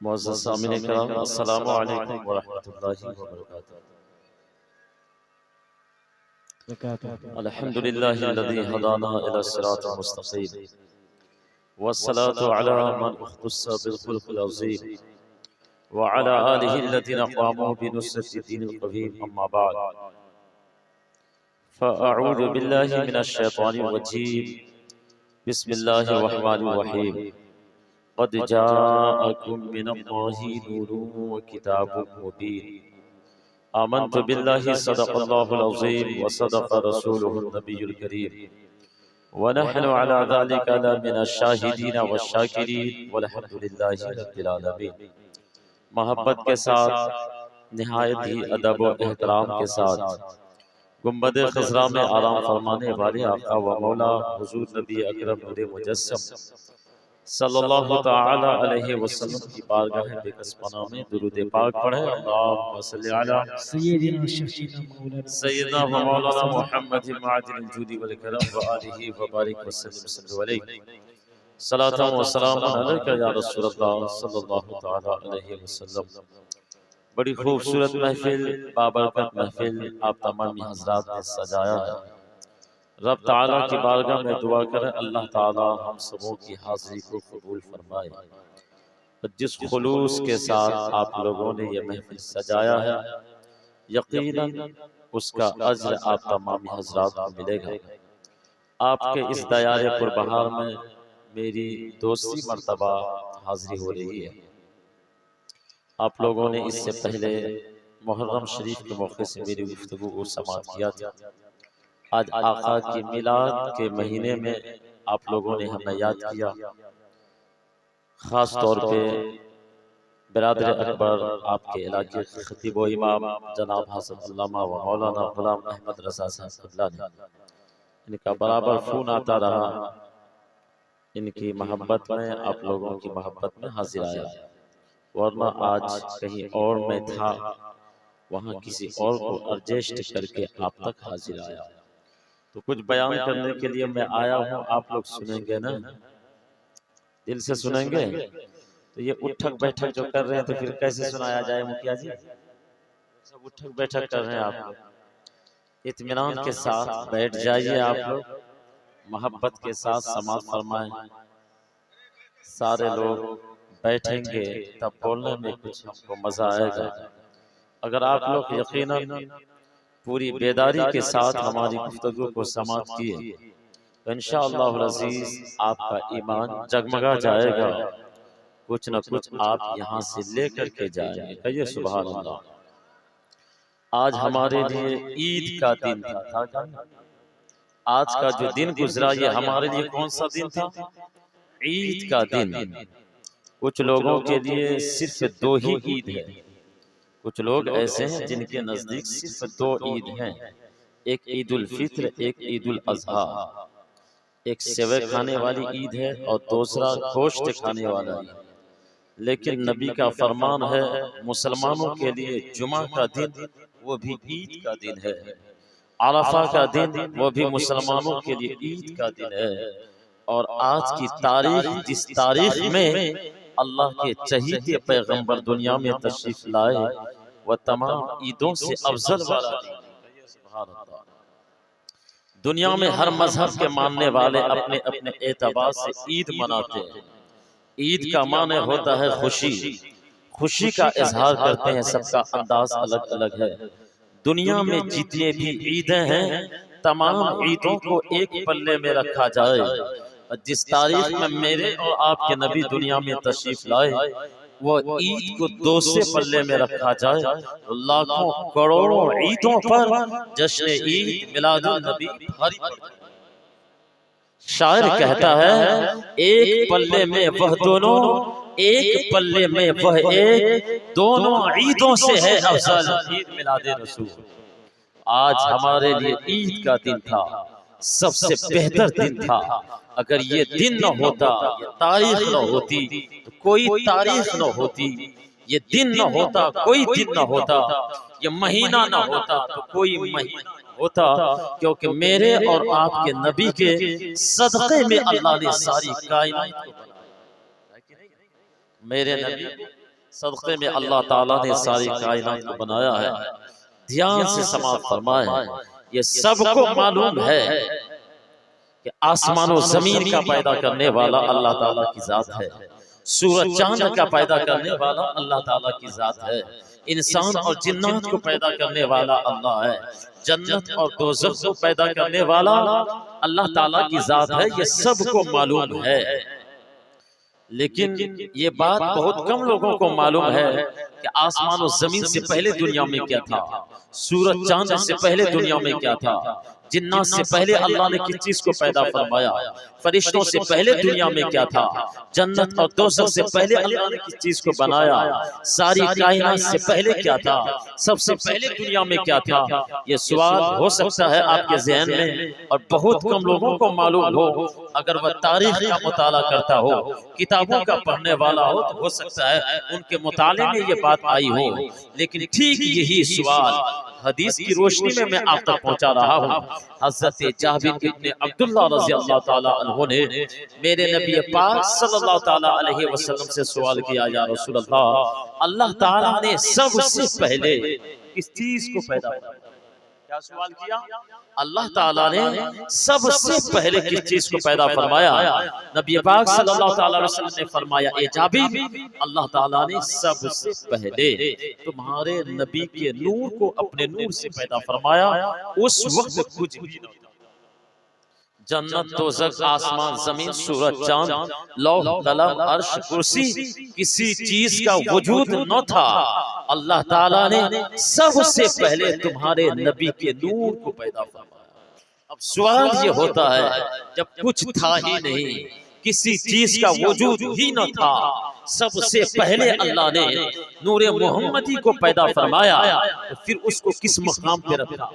मुअज़्ज़ज़ सामिन किराम, अस्सलामु अलैकुम व रहमतुल्लाहि व बरकातुहू। अल्हम्दुलिल्लाहिल्लज़ी हदाना इला सिरातिल मुस्तक़ीम वस्सलातु अला मन उख़्तस्सा बिल ख़ुल्क़िल अज़ीम व अला आलिहि अल्लज़ीना क़ामू बिनुस्रति दीनिल क़वीम, अम्मा बअद। फ़अऊज़ु बिल्लाहि मिनश शैतानिर रजीम, बिस्मिल्लाहिर रहमानिर रहीम। क़द जाअकुम मिनल्लाहि नूरुन व किताबुम मुबीन। आमन्तु बिल्लाहि सदक़ल्लाहुल अज़ीम व सदक़ रसूलुहुन नबियुल करीम व नहनु अला ज़ालिका लमिनश शाहिदीन वश्शाकिरीन वल्हम्दुलिल्लाहि रब्बिल आलमीन। मोहब्बत के साथ, निहायत ही अदब व एहतराम के साथ गुंबद ख़ज़रा में आराम फरमाने वाले आका व मौला हुज़ूर नबी अकरम नूरे मुजस्सम सल्लल्लाहु तआला अलैहि वसल्लम की बारगाह बेकसपना में दुरूद पाक पढ़े। अल्लाहुम्मा सल्लि अला सय्यिदना व मौलाना मुहम्मद मादिल जूदी वल करम व आलिहि व बारिक वसल्लम अलैहि सलातन व सलामन अलैका या रसूलल्लाह सल्लल्लाहु तआला अलैहि वसल्लम। बड़ी खूबसूरत महफिल, बाबरकत महफिल आप तमाम हज़रात ने सजाया है। रब ताला की बारगाह में दुआ करें, अल्लाह ताला हम सबों की हाज़िरी को कबूल फरमाए। जिस खुलूस के साथ आप लोगों ने ये महफिल सजाया है, यकीनन उसका अज्र आप तमाम हज़रात को मिलेगा। आपके इस दयारे पुरबहार में मेरी दूसरी मर्तबा हाज़िरी हो रही है। आप लोगों ने इससे पहले मुहर्रम शरीफ के मौके से मेरी गुफ्तगू को समाअत किया था। आज आका की मिलाद के महीने में आप लोगों ने हमें याद किया। ख़ास तौर पे बिरादर अकबर आपके इलाके के खतीब व इमाम जनाब हज़रत अल्लामा व मौलाना ग़ुलाम अहमद रज़ा साहब क़िबला ने, इनका बराबर फ़ोन आता रहा। इनकी मोहब्बत में, आप लोगों की मोहब्बत में हाजिर आया, वरना आज कहीं और मैं था, वहाँ किसी और को एडजस्ट करके आप तक हाजिर आया। तो कुछ बयान करने के लिए मैं आया हूँ, आप लोग सुनेंगे ना, दिल से सुनेंगे। तो ये उठक बैठक जो कर रहे हैं तो फिर कैसे सुनाया जाए मुखिया जी? सब उठक बैठक कर रहे हैं आप लोग, इत्मीनान के साथ बैठ जाइए। आप लोग मोहब्बत के साथ समाअत फरमाएं। सारे लोग बैठेंगे तब बोलने में कुछ हमको मजा आएगा। अगर आप लोग यकीनन पूरी बेदारी के साथ हमारी गुफ्तगू को समाअत किए तो इंशाअल्लाह अज़ीज़ आपका ईमान जगमगा जाएगा। कुछ न कुछ आप यहाँ से लेकर के जाएंगे। कहिए सुभान अल्लाह। आज हमारे लिए ईद का दिन था। आज का जो दिन गुजरा ये हमारे लिए कौन सा दिन था? ईद का दिन। कुछ लोगों के लिए सिर्फ दो ही ईद है। कुछ लोग ऐसे हैं जिनके नजदीक सिर्फ दो ईद हैं, एक ईद उल फित्र, एक ईद उल अज़हा। एक सेवे खाने वाली ईद है और दूसरा गोश्त खाने वाला ईद। लेकिन नबी का फरमान है, मुसलमानों के लिए जुमा का दिन वो भी ईद का दिन है, अरफा का दिन वो भी मुसलमानों के लिए ईद का दिन है। और आज की तारीख, जिस तारीख में अल्लाह के चहीते पैगंबर दुनिया में तशरीफ लाए, वह तमाम ईदों से अफजल वाला दिन। दुनिया में हर मजहब के मानने वाले अपने अपने एतबार से ईद मनाते हैं। ईद का माने होता है खुशी, खुशी का इजहार करते हैं। सबका अंदाज अलग अलग है। दुनिया में जितने भी ईदें हैं, तमाम ईदों को एक पल्ले में रखा जाए। जिस तारीख में मेरे और आपके नबी दुनिया में तशरीफ लाए, वो ईद को दूसरे पल्ले में रखा जाए। लाखों करोड़ों ईदों पर जश्न ईद मिलादुन नबी भारी पड़ जाए। शायर कहता है, एक पल्ले में वह दोनों, एक पल्ले में वह एक, दोनों ईदों से है अफजल ईद मिलादे रसूल। आज हमारे लिए ईद का दिन था, सबसे बेहतर दिन था। अगर ये दिन न होता, ये तारीख न होती तो कोई तारीख न होती, ये दिन न होता कोई दिन न होता, ये महीना न होता तो कोई महीना होता। क्योंकि मेरे और आपके नबी के सदक़े में अल्लाह ने सारी कायनात को बनाया। मेरे नबी सदक़े में अल्लाह ताला ने सारी कायनात को बनाया है। ध्यान से समाअत फरमाए, ये सबको मालूम है कि आसमान और जमीन का पैदा करने वाला अल्लाह ताला की जात है, सूरज चांद का पैदा करने वाला अल्लाह ताला की जात है, इंसान और जिन्नात को पैदा करने वाला अल्लाह है, जन्नत और दोज़ख को पैदा करने वाला अल्लाह ताला की जात है। ये सबको मालूम है, लेकिन ये बात बहुत कम लोगों को मालूम है कि आसमान और जमीन से पहले दुनिया में क्या था, सूरज चांद से पहले दुनिया में क्या था, जिन्नात से पहले अल्लाह ने किस चीज को पैदा फरमाया, फरिश्तों से पहले दुनिया में क्या था, जन्नत और दोज़ख से पहले अल्लाह ने किस चीज को बनाया, सारी कायनात से पहले क्या था, सबसे पहले दुनिया में क्या था। ये सवाल हो सकता है आपके ज़हन में, और बहुत कम लोगों को मालूम हो। अगर वह तारीख का मुताला करता हो, किताबों का पढ़ने वाला हो, तो हो सकता है उनके मुताले में ये बात आई हो। लेकिन ठीक यही सवाल हदीस की रोशनी में मैं आप तक पहुंचा रहा हूँ। हज़रत जाबिर इब्न अब्दुल्लाह रज़ियल्लाहु ताला अन्हु ने मेरे नबी पाक सल्लल्लाहु ताला अलैहि वसल्लम से सवाल किया, या रसूल अल्लाह, अल्लाह ताला ने सबसे पहले किस चीज को पैदा किया? क्या सवाल किया? अल्लाह ताला ने सबसे पहले किस चीज को पैदा फरमाया? नबी पाक सल्लल्लाहु ताला अलैहि वसल्लम ने फरमाया, ए जाबिर, अल्लाह ताला ने सबसे पहले तुम्हारे नबी के नूर को अपने नूर से पैदा फरमाया। उस वक्त कुछ भी नहीं था, जन्नत, दोज़ख, आसमान, जमीन, सूरज, चांद, लौह, कलम, अर्श, कुर्सी, किसी चीज का वजूद न था। अल्लाह ताला ने सबसे पहले तुम्हारे नबी के नूर को पैदा फरमाया। अब सवाल ये होता है, जब कुछ था ही नहीं, किसी चीज का वजूद ही न था, सबसे पहले अल्लाह ने नूरे मोहम्मदी को पैदा फरमाया, तो फिर उसको किस मकाम पे रखा,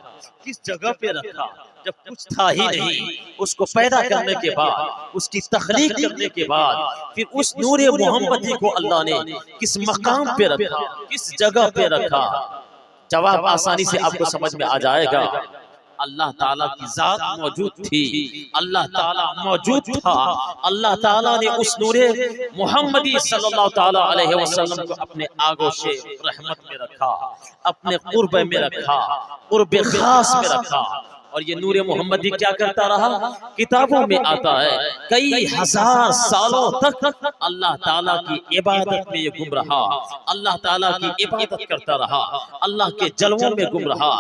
किस जगह पे रखा? जब कुछ था ही नहीं, उसको पैदा करने के बाद, उसकी तख्लीक करने के बाद, फिर उस नूरे मोहम्मदी को अल्लाह ने किस मकाम पे रखा, किस जगह पे रखा? जवाब आसानी से आपको समझ में आ जाएगा। अल्लाह ताला की जात मौजूद थी, अल्लाह ताला मौजूद था। अल्लाह ताला ने उस नूरे मोहम्मदी सल्लल्लाहु ताला अलैहि वसल्लम को अपने आगोश रहमत में रखा, अपने कुर्ब में रखा, कुर्ब खास में रखा। और ये नूरे मोहम्मदी क्या करता रहा? किताबों में आता है, कई हजार सालों तक अल्लाह ताला की इबादत में ये गुम रहा, अल्लाह ताला की इबादत करता रहा, अल्लाह के जलवों में गुम रहा,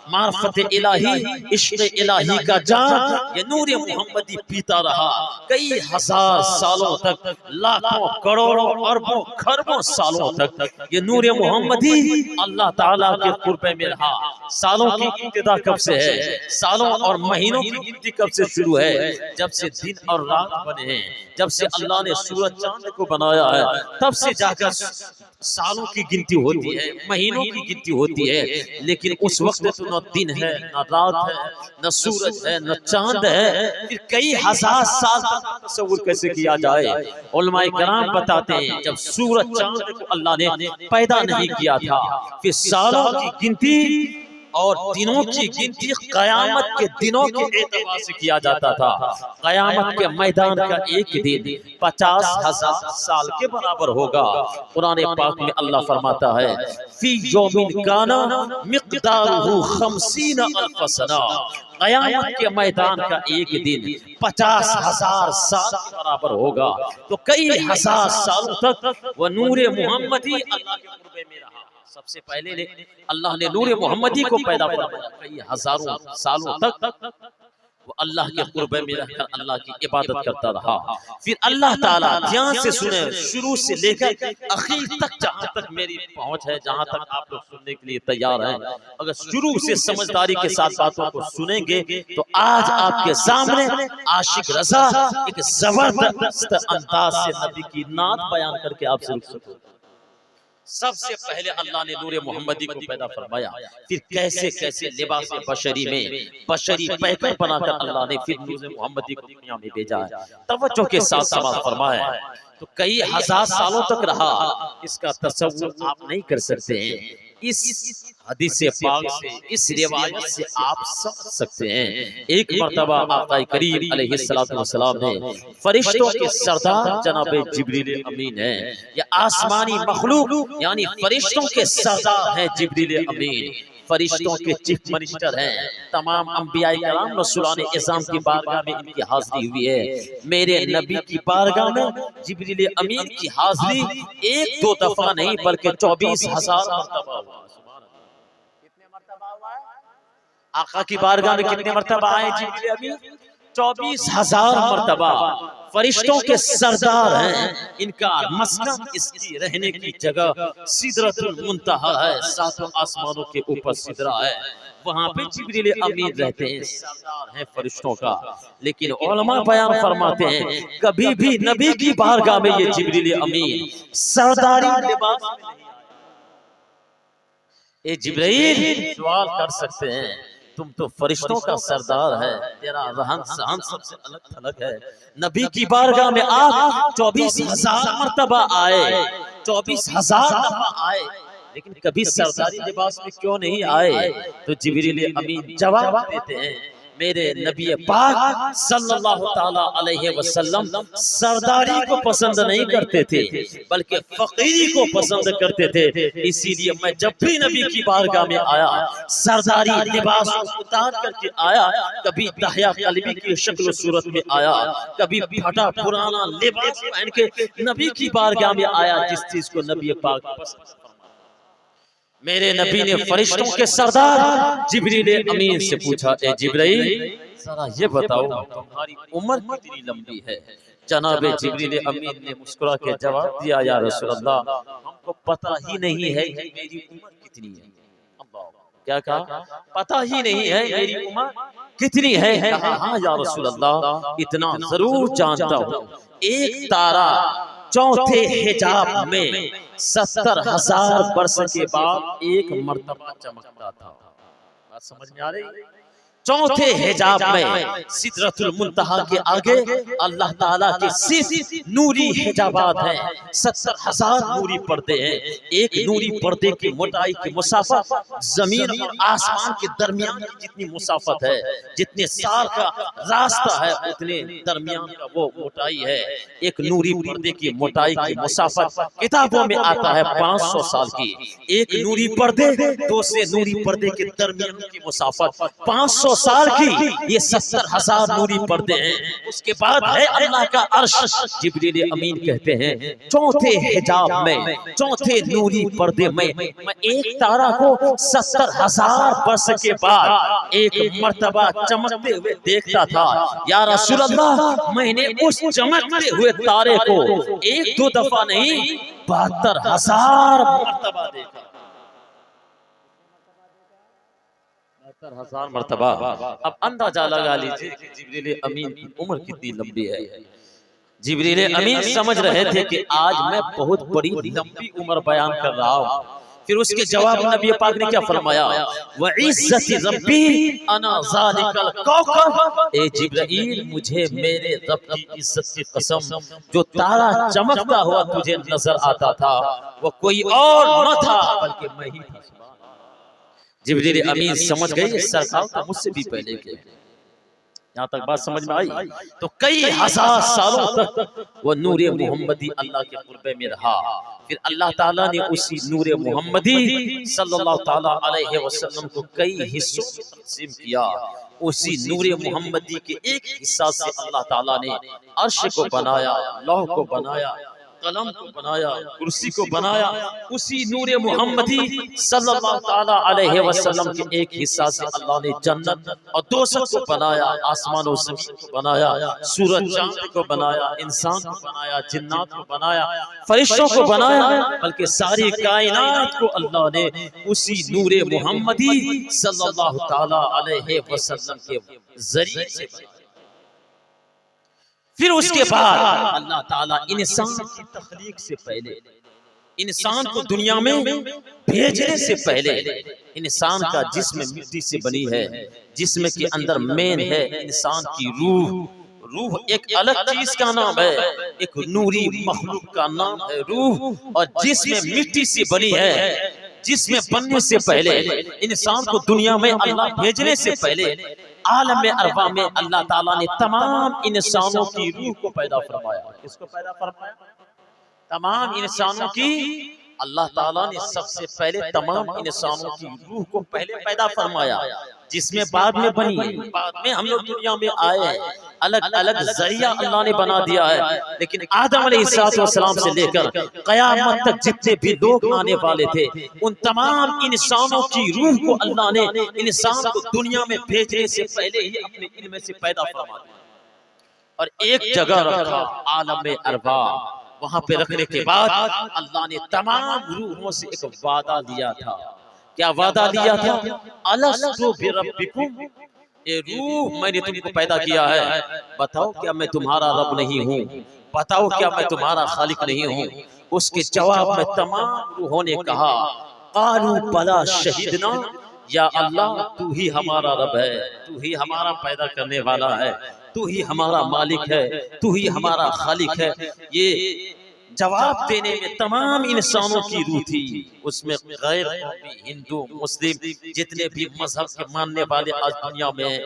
मार्फत इलाही, इश्क़ इलाही का जाम ये नूरे मोहम्मदी पीता रहा। कई हजार सालों तक, लाखों, करोड़ों, अरबों, खरबों सालों तक ये नूरे मोहम्मदी अल्लाह ताला के कुर्बे में रहा। सालों की इब्तिदा कब से है? सालों और महीनों की गिनती कब से शुरू है? जब से दिन और रात बने हैं, जब से अल्लाह ने सूरज चांद को बनाया है, तब से जाकर सालों की गिनती होती है, महीनों की गिनती होती है। लेकिन उस वक्त तो न दिन है, न रात है, न सूरज है, न चांद है। फिर कई हजार साल तक तसव्वुर कैसे किया जाए? उलमाए कराम बताते हैं, जब सूरज चांद को अल्लाह ने पैदा नहीं किया था, फिर सालों की गिनती और दिनों की गिनती कयामत के दिनों के एतबार से किया जाता था। कयामत के मैदान का एक दिन 50,000 साल के बराबर होगा। कुरान पाक में अल्लाह फरमाता है, फी यौमिन काना मिक़दारुहु 50 अल्फ सना। कयामत के मैदान का एक दिन 50,000 साल के बराबर होगा। तो कई हजार सालों तक वह नूरे मोहम्मदी अल्लाह के कुर्बे में रहा। सबसे पहले अल्लाह ने नूरे मोहम्मदी को पैदा फरमाया। कई हजारों सालों तक वो अल्लाह के कुर्बे में रहकर अल्लाह की इबादत करता रहा। फिर अल्लाह ताला, ध्यान से सुने, शुरू से लेकर आखिर तक, जहां तक मेरी पहुंच है, जहां तक आप लोग सुनने के लिए तैयार हैं, अगर शुरू से समझदारी के साथ बातों को सुनेंगे तो आज आपके सामने आशिक रज़ा एक जबरदस्त अंदाज से नबी की नात बयान करके आपसे रुक सकते। सबसे पहले अल्लाह ने नूरे मोहम्मदी को पैदा फरमाया। फिर कैसे कैसे लिबास बशरी में बशरी पैकर बनाकर अल्लाह ने फिर नूरे मोहम्मदी को दुनिया में भेजा है। तवज्जो के साथ समाअत फरमाया। तो कई हजार सालों तक रहा, इसका तसव्वुर आप नहीं कर सकते हैं। इस हदीस पाक से, इस रिवायत से आप समझ सकते हैं। एक मर्तबा आका करीम अलैहिस्सलातु वस्सलाम ने फरिश्तों के सरदार जनाब जिब्रील अमीन है, या आसमानी मखलूक यानी फरिश्तों के सरदार हैं जिब्रील अमीन, फरिश्तों के चीफ मिनिस्टर हैं। तमाम अंबिया किराम रसूलान इज़ाम की बारगाह में इनकी हाजिरी हुई है। मेरे नबी की बारगाह में जिब्रील अमीन की हाजिरी एक दो दफा नहीं बल्कि 24,000 मरतबा हुआ। कितने मरतबा हुआ है? आका की बारगाह में कितने मरतबा आए जिब्रील अमीन? 24,000 मरतबा। फरिश्तों के सरदार हैं, इनका मस्कन, इसकी रहने की जगह सिदरतुल मुंतहा है, सातों आसमानों के ऊपर सिदरा है, वहां पे जिब्रील अमीन रहते हैं, सरदार हैं फरिश्तों का। लेकिन उलमा बयान फरमाते हैं कभी भी नबी की बारगाह में ये जिब्रील अमीन सरदारी लिबास में नहीं आए। ए जिब्रील, सवाल कर सकते हैं, तुम तो फरिश्तों का सरदार है, तेरा रहन सहन सबसे अलग थलग है, नबी की बारगाह में आप 24,000 मरतबा आए, 24,000 दफा आए, लेकिन कभी सरदारी लिबास में क्यों नहीं आए? तो जिब्रील अमीन जवाब देते हैं, मेरे नबी पाक सल्लल्लाहु ताला अलैहि वसल्लम सरदारी को पसंद नहीं करते थे बल्कि फकीरी को पसंद करते थे। इसीलिए मैं जब भी नबी की बारगाह में आया सरदारी लिबास उतार करके आया, कभी दहिया कलबी की शक्ल सूरत में आया, कभी फटा पुराना लिबास पहन के नबी की बारगाह में आया, जिस चीज को नबी पाक पसंद। मेरे नबी ने फरिश्तों के सरदार जिब्रील अमीन से पूछा, ए जिब्रील जरा ये बताओ तुम्हारी उम्र कितनी लंबी है? जनाब जिब्रील अमीन ने मुस्कुरा के जवाब दिया, या रसूल अल्लाह हमको पता ही नहीं है कि मेरी उम्र कितनी है। अल्लाह, क्या कहा? पता ही नहीं है मेरी उम्र कितनी है। कहा, हाँ या रसूल अल्लाह इतना जरूर जानता हूँ, एक तारा चौथे हिजाब में 70,000 वर्ष के बाद एक मर्तबा चमकता था। बात समझ में आ रही? चौथे हिजाब में सिदरतुल मुंतहा के आगे अल्लाह ताला के सिर्फ नूरी हिजाबात हैं, 70,000 नूरी पर्दे हैं। एक नूरी पर्दे की मोटाई की मुसाफत जमीन और आसमान के दरमियान की जितनी मुसाफत है, जितने साल का रास्ता है उतने दरमियान का वो मोटाई है। एक नूरी पर्दे की मोटाई की मुसाफत किताबों में आता है 500 साल की। एक नूरी पर्दे दूसरे नूरी पर्दे के दरमियान की मुसाफत 500 साल की, ये 70,000 नूरी पर्दे हैं। उसके बाद है अल्लाह का अर्श। जिब्रील अमीन कहते हैं चौथे हिजाब में, चौथे नूरी पर्दे में मैं एक तारा को 70,000 वर्ष के बाद एक मर्तबा चमकते हुए देखता था। या रसूल अल्लाह मैंने उस चमकते हुए तारे को एक दो दफा नहीं 72,000 मर्तबा देखा। 72,000 मर्तबा। अब अंदाजा लगा लीजिए कि जिब्रील अमीन की उम्र कितनी लंबी है। जिब्रील अमीन समझ रहे थे कि आज मैं बहुत बड़ी लंबी उम्र बयान कर रहा हूँ। फिर उसके जवाब नबी पाक ने क्या फरमाया, व इज्जति रब्बी अना ज़ालिकल कौकब। ए जिब्रील मुझे मेरे रब की इज्जत की कसम, जो तारा चमकता हुआ तुझे नजर आता था वो कोई और न था बल्कि मैं ही था। जिब्रील अमीन समझ गए सरकार तो मुझसे भी पहले के। यहाँ तक बात समझ में आई? तो कई हजार सालों तक वो नूरे मोहम्मदी अल्लाह के कुर्बे में रहा। फिर अल्लाह ताला ने उसी नूरे मोहम्मदी सल्लल्लाहु ताला अलैहि वसल्लम को कई हिस्सों में तक़सीम किया। उसी नूरे मोहम्मदी के एक हिस्सा से अल्लाह ताला ने अर्श को बनाया, लौह को बनाया, कलम को बनाया, कुर्सी को बनाया। उसी नूरे मोहम्मदी सल्लल्लाहु ताला अलैहि वसल्लम के एक हिस्सा से अल्लाह ने जन्नत और दोज़ख को बनाया, आसमान और ज़मीन को बनाया, सूरज चांद को बनाया, इंसान को बनाया, जिन्नात को बनाया, फरिश्तों को बनाया, बल्कि सारी कायनात को अल्लाह ने उसी नूरे मोहम्मदी सल्लल्लाहु ताला अलैहि वसल्लम के जरिए से बनाया। फिर उसके बाद अल्लाह ताला इंसान की तख्लीक से पहले, इंसान को दुनिया में भेजने से पहले, इंसान का जिस्म मिट्टी से बनी है, जिस्म के अंदर मेन है इंसान की रूह। रूह एक अलग चीज का नाम है, एक नूरी मखलूक का नाम है रूह, और जिस्म मिट्टी से बनी है, जिसमें बनने से पहले, इंसान को दुनिया में अल्लाह भेजने से पहले आलम अरवा में अल्लाह ताला ने तमाम इंसानों की रूह को पैदा फरमाया। किसको पैदा फरमाया? तमाम इंसानों की अल्लाह ताला ने सबसे पहले तमाम इंसानों की रूह को पहले पैदा फरमाया, जिसमें बाद में बनी है। बाद में हम लोग दुनिया में आए हैं, अलग अलग जरिया अल्लाह ने बना दिया है। लेकिन आदम अलैहिस्सलाम से लेकर कयामत तक जितने भी लोग आने वाले थे, उन तमाम इंसानों की रूह को अल्लाह ने इंसान को दुनिया में भेजने से पहले ही अपने इल्म से पैदा फरमा दिया और एक जगह रखा आलम अरवा। वहां पे रखने के बाद अल्लाह ने तमाम रूहों से एक वादा लिया था। क्या वादा लिया था? अलस्तु बिरब्बिकुम, ये रूह मैंने तुमको पैदा किया है, बताओ क्या मैं तुम्हारा रब नहीं हूँ? बताओ क्या मैं तुम्हारा खालिक नहीं हूँ? उसके जवाब में तमाम रूहों ने कहा क़ालू बला शहीदना, या अल्लाह तू ही हमारा रब है, तू ही हमारा पैदा करने वाला है, तू ही हमारा मालिक है, तू ही हमारा खालिक है। ये जवाब देने में तमाम इंसानों की रूह थी। उसमें गैर हिंदू मुस्लिम जितने भी मजहब के मानने वाले आज दुनिया में,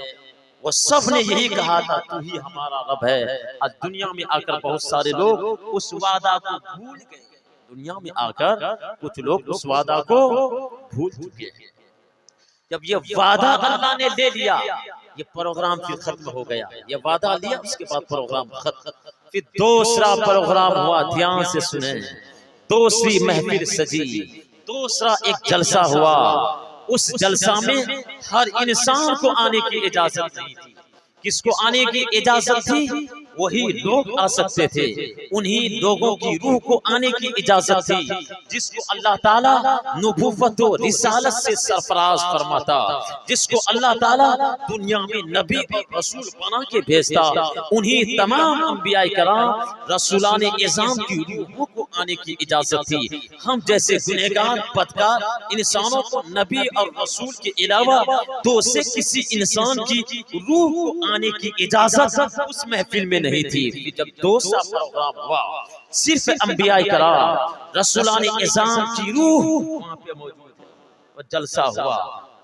वो सब ने यही कहा था तू ही हमारा रब है। आज दुनिया में आकर बहुत सारे लोग उस वादा को भूल गए। दुनिया में आकर कुछ लोग उस वादा को भूल चुके हैं। जब ये वादा अल्लाह ने ले लिया, ये प्रोग्राम फिर खत्म हो गया। ये वादा लिया, उसके बाद प्रोग्राम खत्म। फिर दूसरा प्रोग्राम हुआ, ध्यान से सुने। दूसरी महफिल सजी, दूसरा एक जलसा हुआ। उस जलसा में हर इंसान को आने की इजाजत नहीं थी। किसको आने की इजाजत थी? वही लोग आ सकते थे, उन्हीं लोगों की रूह को आने की इजाजत थी जिसको अल्लाह ताला नबूवत और रिसालत से सरफराज फरमाता, जिसको अल्लाह ताला दुनिया में नबी और रसूल बना के भेजता। उन्हीं तमाम अंबिया कराम रसूलान इज़ाम की रूहों को आने की इजाजत थी। हम जैसे गुनहगार बदकार इंसानों को नबी और रसूल के अलावा दूसरे किसी इंसान की रूह को आने की इजाजत उस महफिल में नहीं थी। जब दूसरा प्रोग्राम हुआ, सिर्फ अंबिया कराम रसूलान इज़ाम की रूह वहां पे मौजूद है, और जलसा हुआ।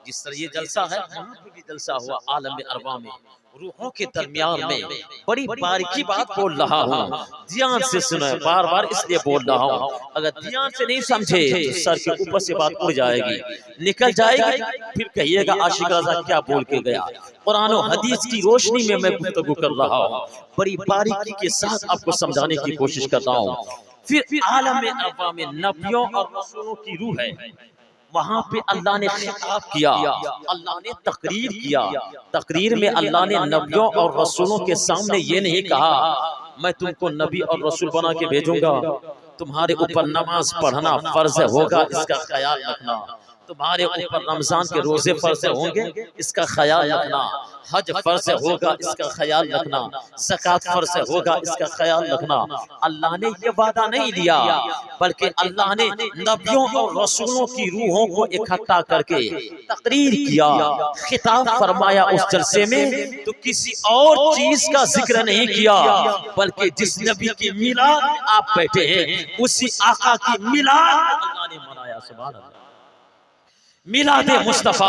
जिस तरह ये जलसा है, वहां पे भी जलसा हुआ आलम अरवा में, रूहों के दरमियान में। बड़ी बारीकी बात बोल रहा हूँ, ध्यान से सुनो, बार बार इसलिए बोल रहा हूँ। अगर ध्यान से नहीं समझे तो सर के ऊपर से बात उड़ जाएगी, निकल जाएगी, फिर कहिएगा आशिक रज़ा क्या बोल के गया। कुरान और हदीस की रोशनी में मैं गुफ्तगू कर रहा हूँ, बड़ी बारीकी के साथ आपको समझाने की कोशिश कर रहा हूँ। फिर आलम अरवा में नबियों और रसूलों की रूह है। वहां पे अल्लाह ने खिताब किया, अल्लाह ने तकरीर किया। तकरीर में अल्लाह ने नबियों और रसूलों के सामने ये नहीं कहा मैं तुमको नबी और रसूल बना के भेजूंगा, तुम्हारे ऊपर नमाज पढ़ना फर्ज होगा, इसका ख्याल रखना। तुम्हारे ऊपर रमजान के रोजे फर्ज होंगे, इसका ख्याल रखना। हज फर्ज होगा, इसका ख्याल रखना। ज़कात फर्ज होगा, इसका ख्याल रखना। अल्लाह ने ये वादा नहीं लिया, बल्कि अल्लाह ने नबियों और रसूलों की रूहों को इकट्ठा करके तकरीर किया, खिताब फरमाया उस जलसे में। तो किसी और चीज का जिक्र नहीं किया, बल्कि जिस नबी की मिलाद आप बैठे हैं, उसी आका की मिलाद अल्लाह ने मनाया। सुभान अल्लाह। मिलादे मुस्तफा,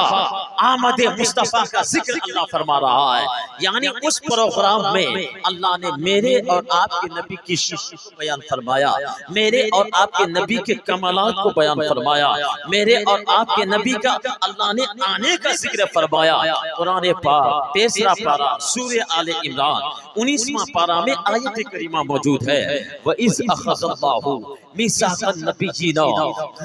आमदे मुस्तफा का जिक्र अल्लाह फरमा रहा है। यानी उस प्रोग्राम में अल्लाह ने मेरे और आपके नबी की शिफ़ाअत को बयान फरमाया, मेरे और आपके नबी के कमालात को बयान फरमाया, मेरे और आपके नबी का अल्लाह ने आने का जिक्र फरमाया। कुरान पाक तीसरा पारा सूरह आले इमरान 19वां पारा में आयत करीमा मौजूद है। व इज़ अख़ज़ल्लाहु मीसाक़न नबिय्यीना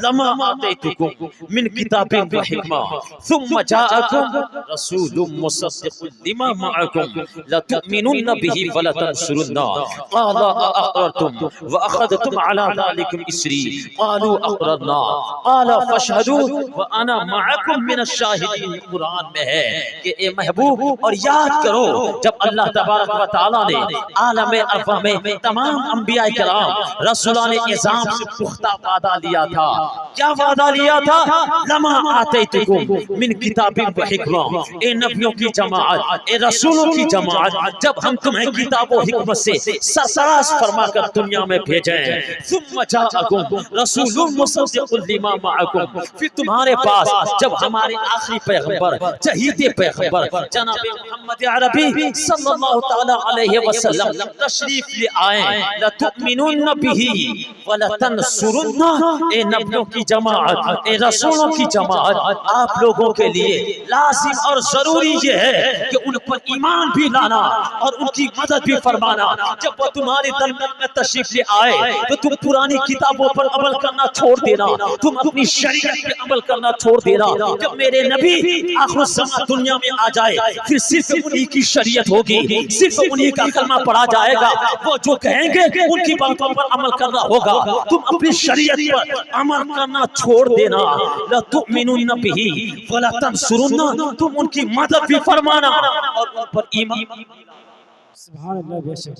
लमा आतैतुकुम मिन किताबिन व हिकमा सुम्मा जाअकुम रसूलुम मुसद्दिक़ुन लिमा मअकुम लतु'मिनुन्न बिही व लतंसुरुन्ना क़ाला अअक़ररतुम व अख़ज़तुम अला ज़ालिकुम इस्री क़ालू अक़ररना क़ाला फ़शहदू व अना मअकुम मिनश शाहिदीन। कुरान में है कि ए महबूब, और याद करो जब अल्लाह तबारक व तआला ने आलम अरवा में तमाम अंबिया कराम रसूलान इज़ाम से पुख्ता वादा लिया था। क्या वादा लिया था? लमा आतैतुकुम मिन किताबिन व हिकमा, ए नबियों की जमाअत, ए रसूलों की जमाअत, जब हम तुम्हें किताब और हिकमत से सरफराज फरमाकर दुनिया में भेजें, सुम्मा जाअकुम रसूलुन मुसद्दिकुल लिमा मअकुम, फिर तुम्हारे पास जब हमारे आखिरी पैगंबर चहीते पैगंबर जनाब मोहम्मद अरबी सल्लल्लाहु तआला अलैहि वसल्लम तशरीफ ले आए, लतुमिनुन बिही व लतनसुरुन्ना, ए नबियों की जमाअत, ए रसूलों की जमाअत, आप लोगों के लिए लाजिम और जरूरी ये है कि उन पर ईमान भी लाना और उनकी मदद भी फरमाना। जब वो तुम्हारे दरबार में तशरीफ ले आए तो तुम पुरानी किताबों पर अमल करना छोड़ देना, तुम अपनी शरीयत पे अमल करना छोड़ देना। जब मेरे नबी आखिर ज़मां दुनिया में आ जाए, फिर सिर्फ उन्हीं की शरीयत होगी, सिर्फ उन्हीं का कलमा पढ़ा जाएगा, वो जो कहेंगे उनकी बातों पर अमल करना होगा। तुम अपनी शरीयत पर अमल करना छोड़ देना। लतुमिनुन बिही व लतनसुरुन्ना, तुम उनकी मदद भी फरमाना और उन पर ईमान। सुभान अल्लाह, बेशक।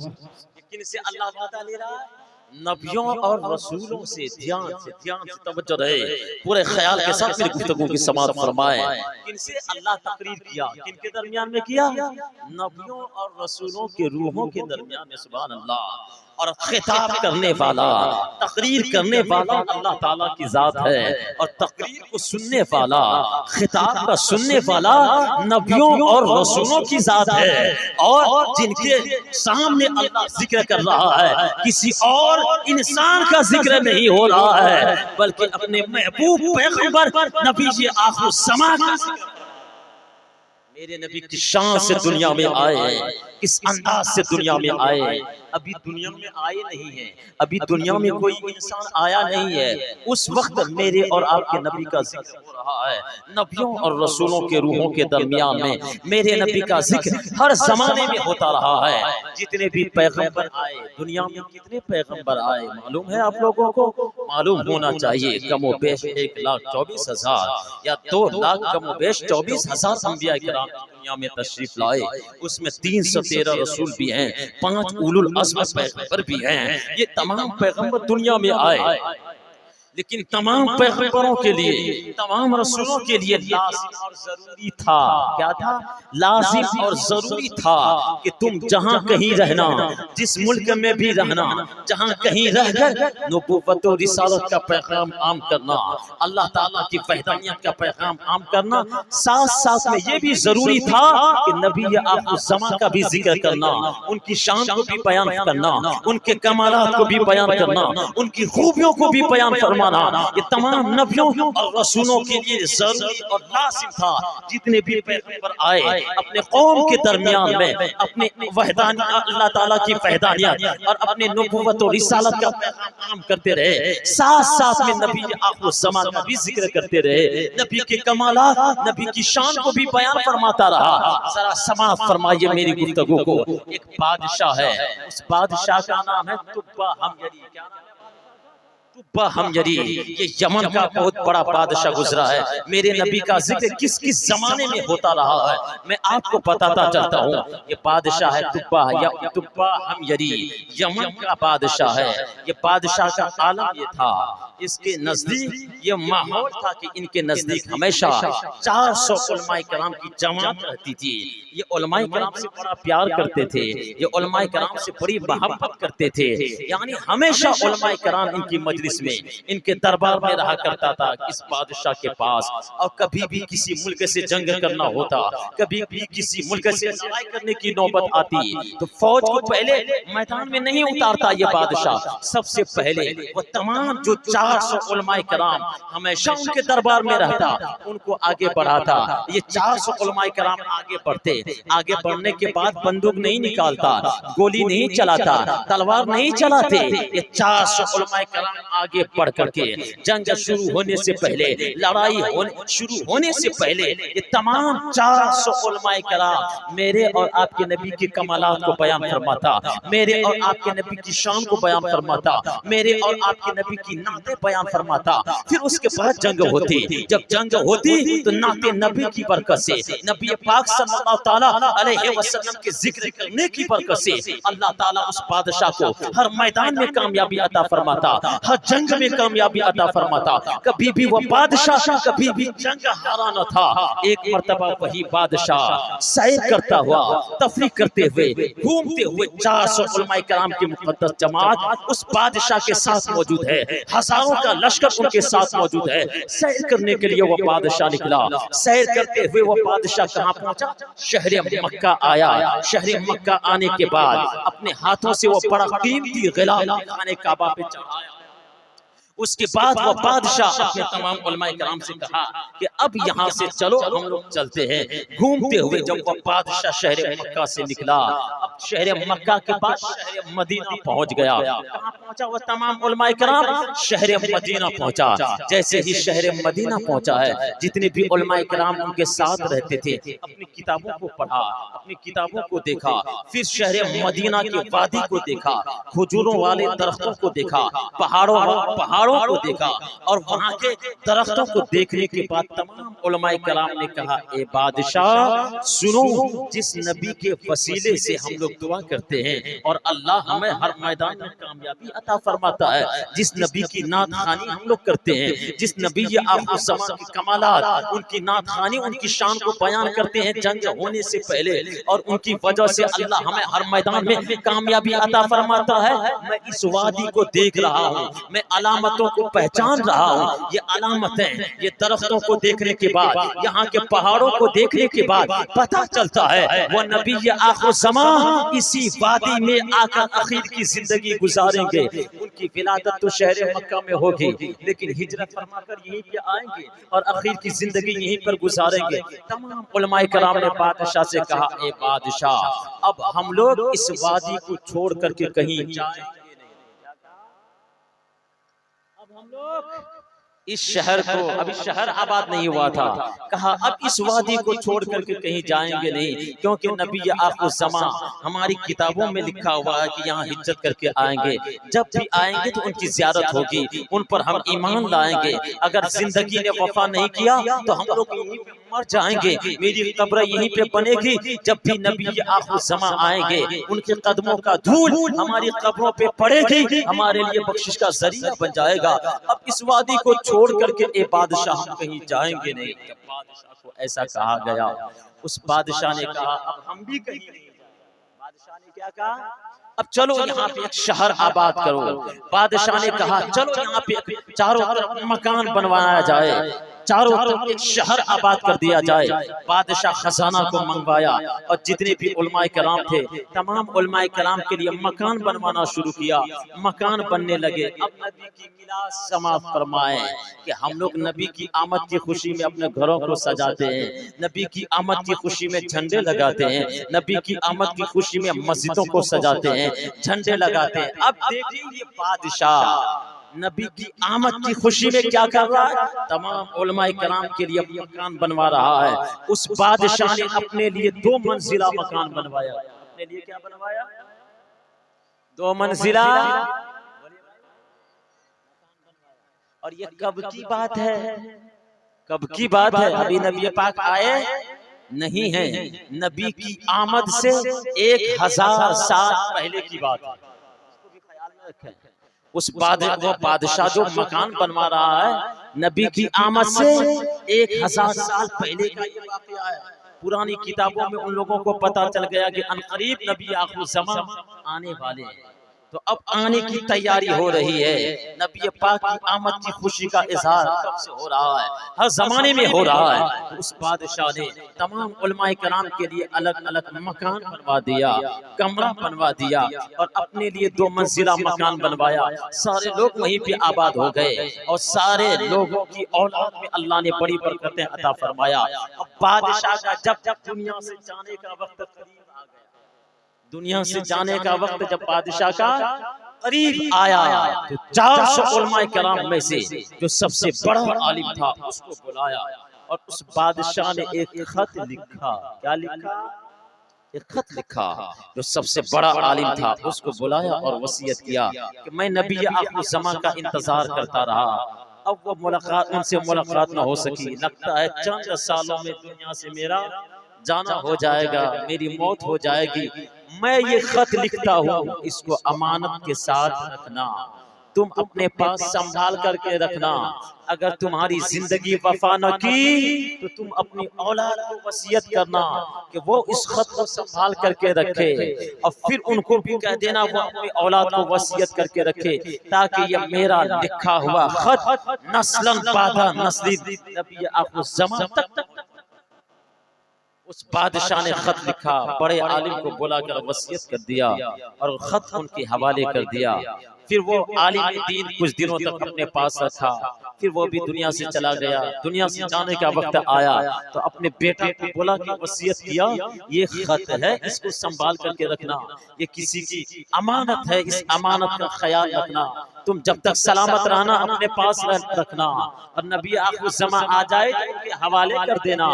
किनसे अल्लाह वादा ले रहा है? नबियों और रसूलों से। ध्यान से तवज्जो रहे, पूरे ख्याल के साथ मेरी गुफ्तगू की समाअत फरमाए। किनसे अल्लाह तकरीर किया? किनके दरमियान में किया? नबियों और रसूलों के रूहों के दरमियान में। सुभान अल्लाह। और खिताब करने वाला, तकरीर करने वाला अल्लाह ताला की जात है, और तकरीर को सुनने वाला, खिताब का सुनने वाला नबियों और रसूलों की जात है। और जिनके सामने अल्लाह जिक्र कर रहा है, किसी और इंसान का जिक्र नहीं हो रहा है, बल्कि अपने महबूब पैगंबर नबी जी आखिर ज़मां का जिक्र। मेरे नबी की शान से दुनिया में आए, किस अंदाज से दुनिया में आए। अभी दुनिया में आए नहीं है, अभी दुनिया में कोई इंसान आया नहीं है। उस वक्त मेरे और आपके नबी का जिक्र हो रहा है। नबियों और रसूलों के रूहों के दरमियान में मेरे नबी का जिक्र हर जमाने में होता रहा है। जितने भी पैगंबर आए, दुनिया में कितने पैगंबर आए मालूम है आप लोगों को? मालूम होना चाहिए। कमोबेश 1,24,000 या 2,00,000 कमोबेश 24,000 अंबिया किराम दुनिया में तशरीफ लाए। उसमें 313 रसूल भी हैं, 5 उलुल अज़्म पैगंबर भी हैं। ये तमाम पैगंबर दुनिया में आए, लेकिन तमाम पैगंबरों के लिए, तमाम रसूलों के लिए लाज़िम और जरूरी था। क्या था? लाज़िम और जरूरी था कि तुम जहां कहीं रहना, जिस मुल्क में भी रहना, जहां कहीं रहकर नबूवत और रिसालत का पैगाम आम करना, अल्लाह ताला की वहदानियत का पैगाम आम करना। साथ साथ में ये भी जरूरी था कि नबी आखिर ज़मां का भी जिक्र करना, उनकी शान को भी बयान करना, उनके कमालात को भी बयान करना, उनकी खूबियों को भी बयान करना। ये तमाम नबियों और रसूलों के लिए जरूरी और लाजिम था। जितने भी पैगंबर आए अपने कौम के दरमियान में अपने वहदानियत, अल्लाह ताला की वहदानियत और अपने नबूवत और रिसालत का पैगाम आम करते रहे। साथ साथ में नबी आखिर ज़मां का भी जिक्र करते रहे, नबी के कमालात, नबी की शान को भी बयान फरमाता रहा। जरा समाअत फरमाइए मेरी गुफ्तगू को। एक बादशाह है, उस बादशाह का नाम है तुब्बा हमयरी। क्या नाम? तुब्बा हमयरी। ये यमन का बहुत बड़ा बादशाह गुजरा है। मेरे नबी का जिक्र किस किस जमाने में होता रहा है मैं आपको बताता चलता हूँ। ये बादशाह है तुब्बा, या तुब्बा हमयरी, यमन का बादशाह है। ये बादशाह का आलम ये था, इसके नजदीक ये माहौल था कि इनके नजदीक हमेशा 400 उलमाए कराम की जमात रहती थी। ये उलमाए कराम से बड़ा प्यार करते थे, ये उलमाए कराम से बड़ी मोहब्बत करते थे। यानी हमेशा उलमाए कराम इनकी मजलिस में, इनके दरबार में रहा करता था इस बादशाह के पास। और कभी भी किसी मुल्क से जंग करना होता, कभी भी किसी मुल्क से लड़ाई करने की नौबत आती, तो फौज को पहले मैदान में नहीं उतारता ये बादशाह। सबसे पहले वो तमाम जो 400 उलमाए कराम हमेशा उनके दरबार में रहता, उनको आगे बढ़ाता। ये 400 उलमाए कराम आगे बढ़ते, आगे बढ़ने के बाद बंदूक नहीं निकालता, गोली नहीं चलाता, तलवार नहीं चलाते। ये 400 उलमाए कराम आगे बढ़ करके जंग शुरू होने से पहले, लड़ाई शुरू होने से पहले, ये तमाम 400 उलमाए कराम मेरे और आपके नबी के कमालात को बयान फरमाता, मेरे और आपके नबी की शान को बयान फरमाता, मेरे और आपके नबी की नाते बयान फरमाता। फिर उसके बाद जंग होती। जब जंग होती तो नाते नबी की बरकत से, नबी पाक सल्लल्लाहु ताला अलैहि वसल्लम के जिक्र करने की बरकत से अल्लाह ताला उस बादशाह को हर मैदान में कामयाबी अता फरमाता, हर जंग में कामयाबी अता फरमाता। कभी भी वह बादशाह कभी भी जंग हारा न था। एक मर्तबा वही बादशाह सैर करता हुआ, तफरीह करते हुए, घूमते हुए 400 उलमाए किराम की मुक़द्दस जमात उस बादशाह के साथ मौजूद है। हजारों का लश्कर उनके साथ मौजूद है। सैर करने के लिए वो बादशाह निकला। सैर करते हुए वो बादशाह कहाँ पहुंचा? शहर मक्का आया। शहर मक्का आने के बाद अपने हाथों से वो बड़ा कीमती ग़िलाम खाने काबा पे चढ़ाया। उसके बाद वो बादशाह अपने तमाम उलमाए किराम से कहा कि अब यहाँ से चलो, हम लोग चलते हैं। घूमते हुए जब वो बादशाह शहर मक्का से निकला, अब शहर मक्का के बाद शहर मदीना पहुंच गया। कहाँ पहुंचा वो तमाम उलमाए किराम? शहर मदीना पहुंचा। जैसे ही शहर मदीना पहुंचा है, जितने भी उलमाए किराम उनके साथ रहते थे, अपनी किताबों को पढ़ा, अपनी किताबों को देखा, फिर शहर मदीना की वादी को देखा, खजूरों वाले दरख्तों को देखा, पहाड़ों को देखा, और वहां के दरख्तों को देखने के बाद तमाम उलमाए कलाम ने कहा, ए बादशाह सुनो, जिस नबी के वसीले से हम लोग दुआ करते हैं और अल्लाह हमें हर मैदान में कामयाबी अता फरमाता है, जिस नबी की नात खानी हम लोग करते हैं, जिस नबी आखिर ज़मान की कमालात, उनकी नात खानी, उनकी शान को बयान करते हैं जंग होने से पहले, और उनकी वजह से अल्लाह हमें हर मैदान में कामयाबी अता फरमाता है। मैं इस वादी को देख रहा हूँ, मैं अलामतों को पहचान रहा हूँ। ये अलामतें, ये दरख्तों को देखने के बाद, यहाँ के पहाड़ों को देखने के बाद पता चलता है वो नबी आखिर ज़मान इसी वादी में आकर आखिर की जिंदगी गुजारेंगे। उनकी विलादत तो शहर मक्का में होगी, लेकिन हिजरत फरमाकर यहीं पे आएंगे और आखिर की जिंदगी यहीं पर गुजारेंगे। तमाम उलमाए किराम ने बादशाह से कहा, ए बादशाह अब हम लोग इस वादी को छोड़ करके कहीं जाएंगे, हम लोग इस शहर को, अभी शहर आबाद नहीं हुआ था, कहा अब इस वादी को छोड़ करके कहीं जाएंगे नहीं, क्योंकि नबी आखिर ज़मान हमारी किताबों में लिखा हुआ है कि यहाँ हिज्जत करके आएंगे। जब भी आएंगे तो उनकी ज़ियारत होगी, उन पर हम ईमान लाएंगे। अगर जिंदगी ने वफा नहीं किया तो हम लोग यहीं पे मर जाएंगे, मेरी कब्र यहीं पे बनेगी। जब भी नबी आखिर ज़मान आएंगे, उनके कदमों का धूल हमारी कब्रों पे पड़ेगी, हमारे लिए बख्शिश का जरिया बन जाएगा। अब इस वादी को छोड़ करके ए बादशाह हम कहीं जाएंगे नहीं। जब बादशाह को ऐसा कहा गया, उस बादशाह ने कहा अब हम भी कहीं नहीं जाएंगे। बादशाह ने क्या कहा? अब चलो यहाँ पे एक शहर आबाद करो। बादशाह ने कहा चलो यहाँ पे चारों तरफ मकान बनवाया जाए, चारों तरफ एक शहर आबाद कर दिया जाए। बादशाह खजाना को मंगवाया और जितने भी उलमाए किराम थे, तमाम उलमाए किराम के लिए मकान बनवाना शुरू किया। मकान बनने लगे। अब नबी की मिलाद समाप्त फरमाए कि हम लोग नबी की आमद की खुशी में अपने घरों को सजाते हैं, नबी की आमद की खुशी में झंडे लगाते हैं, नबी की आमद की खुशी में मस्जिदों को सजाते हैं, झंडे लगाते हैं। अब देखिए ये बादशाह नबी की आमद की खुशी में क्या कर रहा है? तमाम उलमाए किराम के लिए मकान बनवा रहा है। उस बादशाह ने अपने लिए 2 मंजिला मकान बनवाया। अपने लिए क्या बनवाया? 2 मंजिला। और ये कब की बात है? कब की बात है? अभी नबी पाक आए नहीं है, नबी की आमद से 1000 साल पहले की बात है। इसको भी ख्याल में रखें। उस बादशाह जो मकान बनवा रहा है, नबी की आमद से 1000 साल पहले का ये वाक़या है। पुरानी किताबों में उन लोगों को पता चल गया कि अनकरीब नबी आखिर ज़मान आने वाले हैं, तो अब आने की तैयारी हो रही है। नबी पाक की आमद की खुशी का इजहार कब से हो रहा है? हर जमाने में हो रहा है। तो उस बादशाह ने तमाम उलमाए किराम के लिए अलग अलग मकान बनवा दिया, कमरा बनवा दिया और अपने लिए 2 मंजिला मकान बनवाया। सारे लोग वहीं पे आबाद हो गए और सारे लोगों की औलाद में अल्लाह ने बड़ी बरकतें अता फरमाया। अब बादशाह का जब दुनिया से जाने का वक्त करीब आ गया, दुनिया से जाने का वक्त जब बादशाह का करीब आया, तो 400 उलमाए किराम में से जो सबसे बड़ा आलिम था उसको बुलाया और उस बादशाह ने एक खत लिखा। क्या लिखा? एक खत लिखा। जो सबसे बड़ा आलिम था उसको बुलाया और वसीयत किया कि मैं नबी आखिर ज़मान का इंतजार करता रहा, अब वो मुलाकात, उनसे मुलाकात न हो सकी। लगता है चंद सालों में दुनिया से मेरा जाना हो जाएगा, मेरी मौत हो जाएगी। मैं ये खत लिखता हूँ, इसको अमानत के साथ रखना। तुम अपने पास संभाल करके रखना। अगर तुम्हारी जिंदगी वफा न की तो तुम अपनी औलाद को वसीयत करना कि वो इस खत को संभाल करके रखे, और फिर उनको भी कह देना वो अपनी औलाद को वसीयत करके रखे, ताकि ये मेरा लिखा हुआ खत नस्लन बादा नस्ली नबी आखिर ज़मां तक। उस बादशाह ने खत लिखा, बड़े आलिम को बुलाकर वसीयत कर दिया और खत उनके हवाले कर दिया। फिर वो आलिम दीन कुछ दिनों तक अपने पास रखा, फिर वो भी दुनिया से चला गया। दुनिया से जाने का वक्त आया तो अपने बेटा को बुला के वसीयत किया, ये खत है, इसको संभाल करके रखना, ये किसी की अमानत है, इस अमानत का ख्याल रखना। तुम जब तक सलामत रहना अपने पास रखना, और नबी आखिर ज़मां आ जाए तो उनके हवाले कर देना।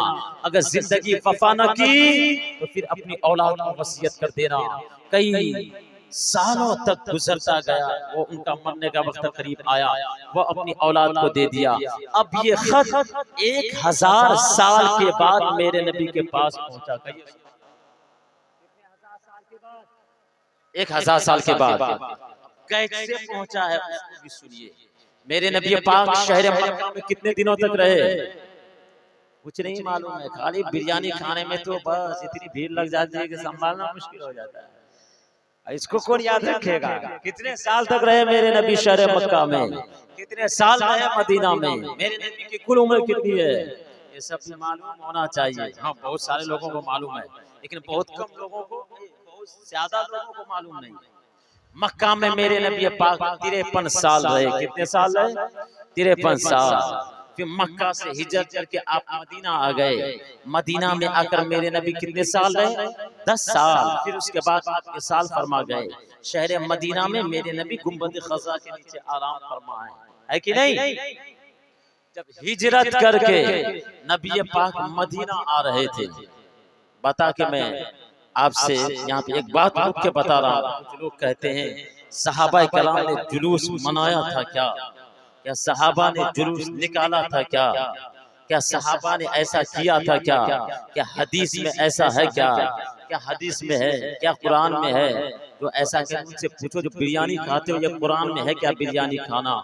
अगर जिंदगी वफा न की तो फिर अपनी औलाद को वसीयत कर देना। कई सालों तक गुजरता गया, वो उनका मरने का वक्त करीब आया, वो अपनी औलाद को दे दिया। अब ये खत 1000 साल के बाद मेरे नबी के पास पहुंचा। 1000 साल के बाद कैसे पहुंचा है उसको भी सुनिए। मेरे नबी पाक शहर मक्का में कितने दिनों तक रहे कुछ नहीं मालूम है, खाली बिरयानी खाने में तो बस इतनी भीड़ लग जाती है कि संभालना मुश्किल हो जाता है। इसको कौन याद रखेगा? कितने साल तक रहे मेरे नबी शहर मक्का में, कितने साल रहे मदीना में, मेरे नबी की कुल उम्र कितनी है, ये सब भी मालूम होना चाहिए। हाँ, बहुत सारे लोगों को मालूम है, लेकिन बहुत कम लोगों को, बहुत ज्यादा लोगों को मालूम नहीं। मक्का में मेरे नबी पाक 53 साल रहे। कितने साल रहे? 53 साल। फिर मक्का से हिजरत करके आप मदीना आ गए। मदीना में आकर मेरे नबी कितने साल रहे? 10 साल। फिर उसके बाद आपके साल फरमा गए। शहर मदीना में मेरे नबी गुंबद खज़ा के नीचे आराम फरमाए, है कि नहीं? जब हिजरत करके नबी पाक मदीना आ रहे थे, बता के मैं आपसे यहाँ पे एक बात रुक के बता रहा हूँ। कुछ लोग कहते हैं सहाबा कराम ने जुलूस मनाया था क्या? क्या सहाबा ने जुलूस निकाला था क्या? क्या सहाबा ने ऐसा किया था क्या? क्या हदीस में ऐसा है क्या? क्या हदीस में है? क्या कुरान में है? जो ऐसा क्या, उनसे पूछो जो बिरयानी खाते हो, ये कुरान में है क्या बिरयानी खाना?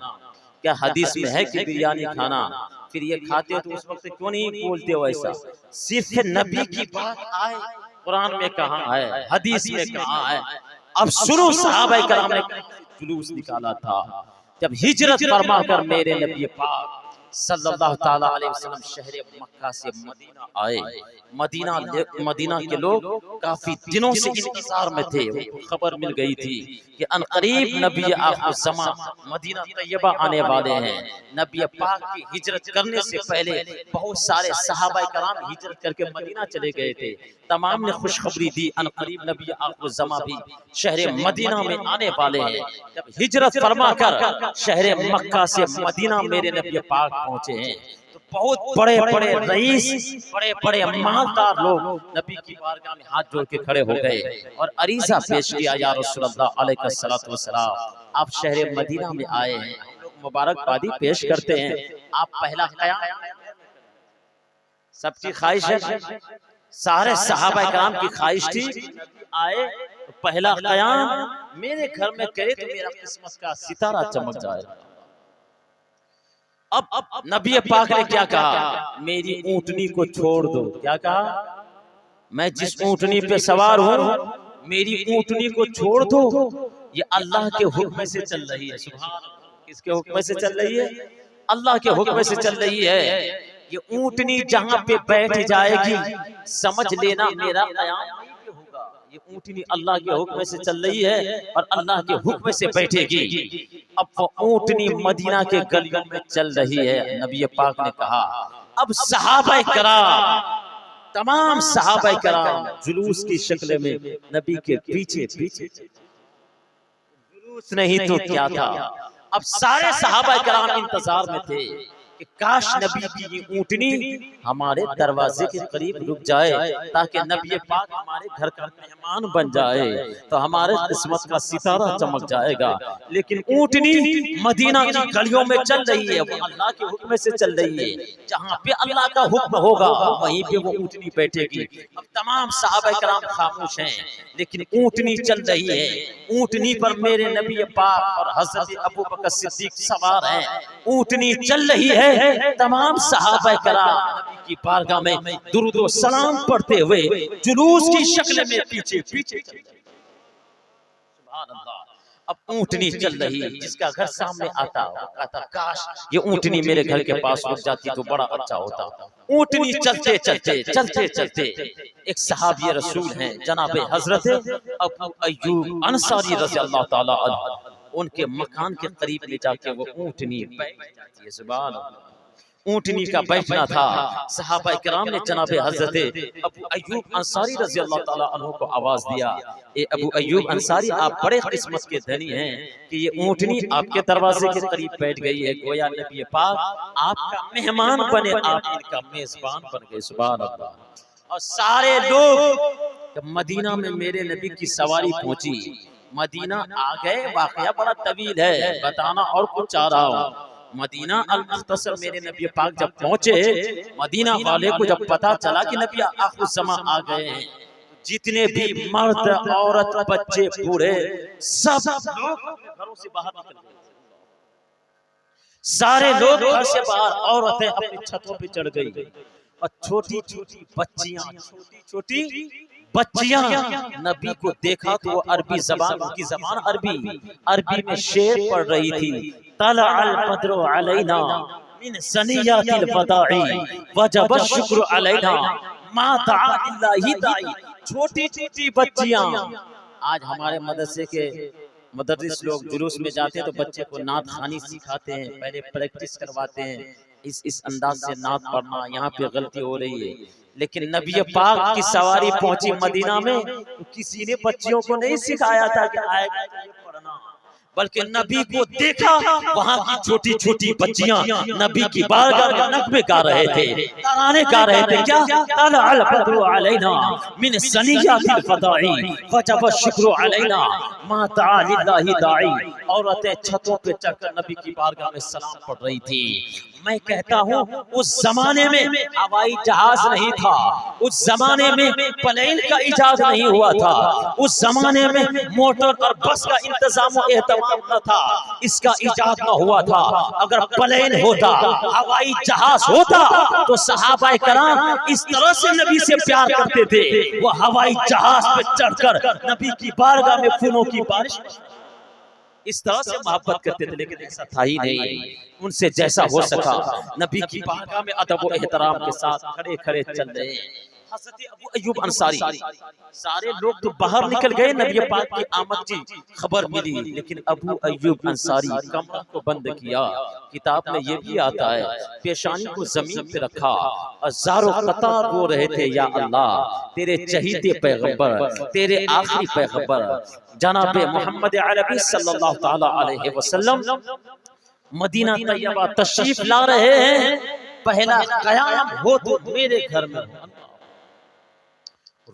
क्या हदीस में है कि बिरयानी खाना? फिर ये खाते हो तो उस वक्त क्यों नहीं बोलते हो ऐसा? सिर्फ नबी की बात आए, कुरान में कहाँ है, हदीस में कहाँ है? अब सुनो, सहाबा कराम ने जुलूस निकाला था जब हिजरत फरमा कर मेरे नबी पाक सल्लल्लाहु ताला अलैहि वसल्लम शहर मक्का से मदीना आए। मदीना के लोग काफी दिनों से इंतजार में थे। उनको खबर मिल गई थी कि अनकरीब नबी आखिर ज़मां मदीना तैयबा आने वाले हैं। नबी पाक की हिजरत करने से पहले बहुत सारे सहाबा कराम हिजरत करके मदीना चले गए थे। तमाम ने खुशखबरी दी अनकरीब नबी आखिर ज़मां भी शहर मदीना में आने वाले हैं। जब हिजरत फरमा कर शहर मक्का से मदीना मेरे नबी पाक पहुंचे हैं तो बहुत बड़े बड़े रईस, बड़े बड़े मालदार लोग नबी की बारगाह में हाथ जोड़ के खड़े हो गए और अरीज़ा पेश किया, या रसूलल्लाह अलैहिस्सलातु वस्सलाम, आप शहर मदीना में आए हैं, हम लोग मुबारकबादी पेश करते हैं। आप पहला क़याम, सबकी ख्वाहिश है, सारे सहाबा कराम की ख्वाहिश थी आए तो पहला क़याम मेरे घर में करे तो मेरा किस्मत का सितारा चमक जाए। अब नबी पाक ने क्या कहा? मेरी ऊंटनी को छोड़ दो। क्या कहा? मैं जिस ऊंटनी पे सवार हूँ, मेरी ऊंटनी को छोड़ दो, ये अल्लाह के हुक्म से चल रही है। सुभान अल्लाह। किसके हुक्म से चल रही है? अल्लाह के हुक्म से चल रही है। ये ऊंटनी जहाँ पे बैठ जाएगी समझ लेना मेरा क़याम होगा। ये ऊंटनी अल्लाह के हुक्म से चल रही है और अल्लाह के हुक्म से बैठेगी। अब वो ऊंटनी मदीना के गलियों में चल रही है। नबी पाक ने कहा, अब सहाबा कराम, तमाम सहाबा कराम जुलूस की शक्ल में नबी के पीछे पीछे, जुलूस नहीं तो क्या था। अब सारे सहाबा कराम इंतजार में थे कि काश नबी की ये ऊँटनी हमारे दरवाजे के करीब रुक जाए ताकि नबी पाक हमारे घर का मेहमान बन जाए तो हमारे किस्मत का सितारा चमक जाएगा। लेकिन ऊँटनी मदीना की गलियों में चल रही है, वो अल्लाह के हुक्म से चल रही है। जहाँ पे अल्लाह का हुक्म होगा वहीं पे वो ऊँटनी बैठेगी। अब तमाम सहाबा किराम खामोश हैं, लेकिन ऊँटनी चल रही है। ऊँटनी पर मेरे नबी पाक और हजरत अबू बकर सिद्दीक सवार हैं। ऊँटनी चल रही है, तमाम सहाबा किराम नबी की बारगाह में दुरूद व सलाम पढ़ते हुए जुलूस की शक्ल में पीछे पीछे चल रहे हैं। सुभान अल्लाह। अब ऊँटनी चल रही है, जिसका घर सामने आता कहता काश ये ऊँटनी मेरे घर के पास रुक जाती तो बड़ा अच्छा होता। ऊँटनी चलते चलते चलते चलते एक सहाबी रसूल हैं जनाब हजरत अबू अय्यूब अंसारी रज़ी अल्लाह ताला अन्हु, उनके मकान के करीब ले जाके वो ऊँटनी बैठ जाती है। सुभान अल्लाह। ऊँटनी का बैठना था। सहाबा किराम ने जनाब हजरत अबू अय्यूब अंसारी रज़ी अल्लाह ताला अन्हु को आवाज दिया, ए अबू अय्यूब अंसारी आप बड़े किस्मत के धनी हैं कि ये ऊँटनी आपके दरवाजे के करीब बैठ गई है। गोया नबी पाक आपका मेहमान बने, आप इनका मेजबान बन गए। सुभान अल्लाह। और सारे लोग मदीना में मेरे नबी की सवारी पहुंची, मदीना आ गए। वाकया बड़ा तवील है, बताना और कुछ चाह रहा हूँ। मदीना अल मुख्तसर मेरे नबी पाक जब पहुंचे, मदीना वाले को जब पता चला कि नबी आखिर समा आ गए हैं, जितने भी मर्द औरत बच्चे बूढ़े सब लोग घरों से बाहर निकल गए। सारे लोग घर से बाहर, औरतें अपनी छतों पे चढ़ गई और छोटी छोटी बच्चियां नबी को देखा तो वो अरबी जबान, उनकी जबान अरबी में शेर पढ़ रही थी। तलअल बद्रु अलैना मिन सनियातिल वदाई वजब शुक्र अलैना मा दआ इल्लाहि दाई। छोटी छोटी बच्चियां, आज हमारे मदरसे के मदरस लोग जुलूस में जाते हैं तो बच्चे को नात खानी सिखाते हैं, पहले प्रैक्टिस करवाते हैं इस अंदाज से नात पढ़ना। यहाँ पे गलती हो रही है। लेकिन नबी पाक की सवारी पहुंची मदीना में तो किसी ने बच्चियों को नहीं सिखाया था कि आएगा पढ़ना, बल्कि नबी को देखा वहाँ की छोटी छोटी बच्चियां नबी की बारगाह में नगमे गा रहे थे, तराने गा रहे थे। क्या तलअल बद्रु अलैना मिन सनियातिल वदाई वजब शुक्र अलैना मा दआ लिल्लाहि दाई। औरतें छतों पे चढ़कर नबी की बारगाह में सलाम पढ़ रही थी। मैं कहता हूँ उस जमाने में हवाई जहाज नहीं था, उस जमाने में प्लेन का इजाद नहीं हुआ था, उस जमाने में मोटर और बस का इंतजाम और एहतमाम न था, इसका इजाद न हुआ था। अगर प्लेन होता, हवाई जहाज होता तो सहाबाए कराम इस तरह से नबी से प्यार करते थे, वो हवाई जहाज पे चढ़कर नबी की बारगाह में फूलों की बारिश इस तरह से मोहब्बत करते थे। लेकिन ऐसा था ही नहीं। उनसे जैसा हो सका नबी की बारगाह में अदब और एहतराम के साथ खड़े खड़े चल रहे हैं। हज़रत अबू अय्यूब अंसारी, सारे लोग तो बाहर निकल गए, नबी पाक की आमद की खबर मिली, लेकिन अबू अय्यूब अंसारी कमरा को बंद किया। किताब में ये भी आता है पेशानी को जमीन पे रखा और ज़ारो कतार रो रहे थे, या अल्लाह तेरे चहीते पैगंबर, तेरे आखिरी पैगंबर जनाब मोहम्मद अरबी सल्लल्लाहु ताला अलैहि वसल्लम मदीना तैयबा तशरीफ ला रहे हैं। पहला क़याम हो तो मेरे घर में।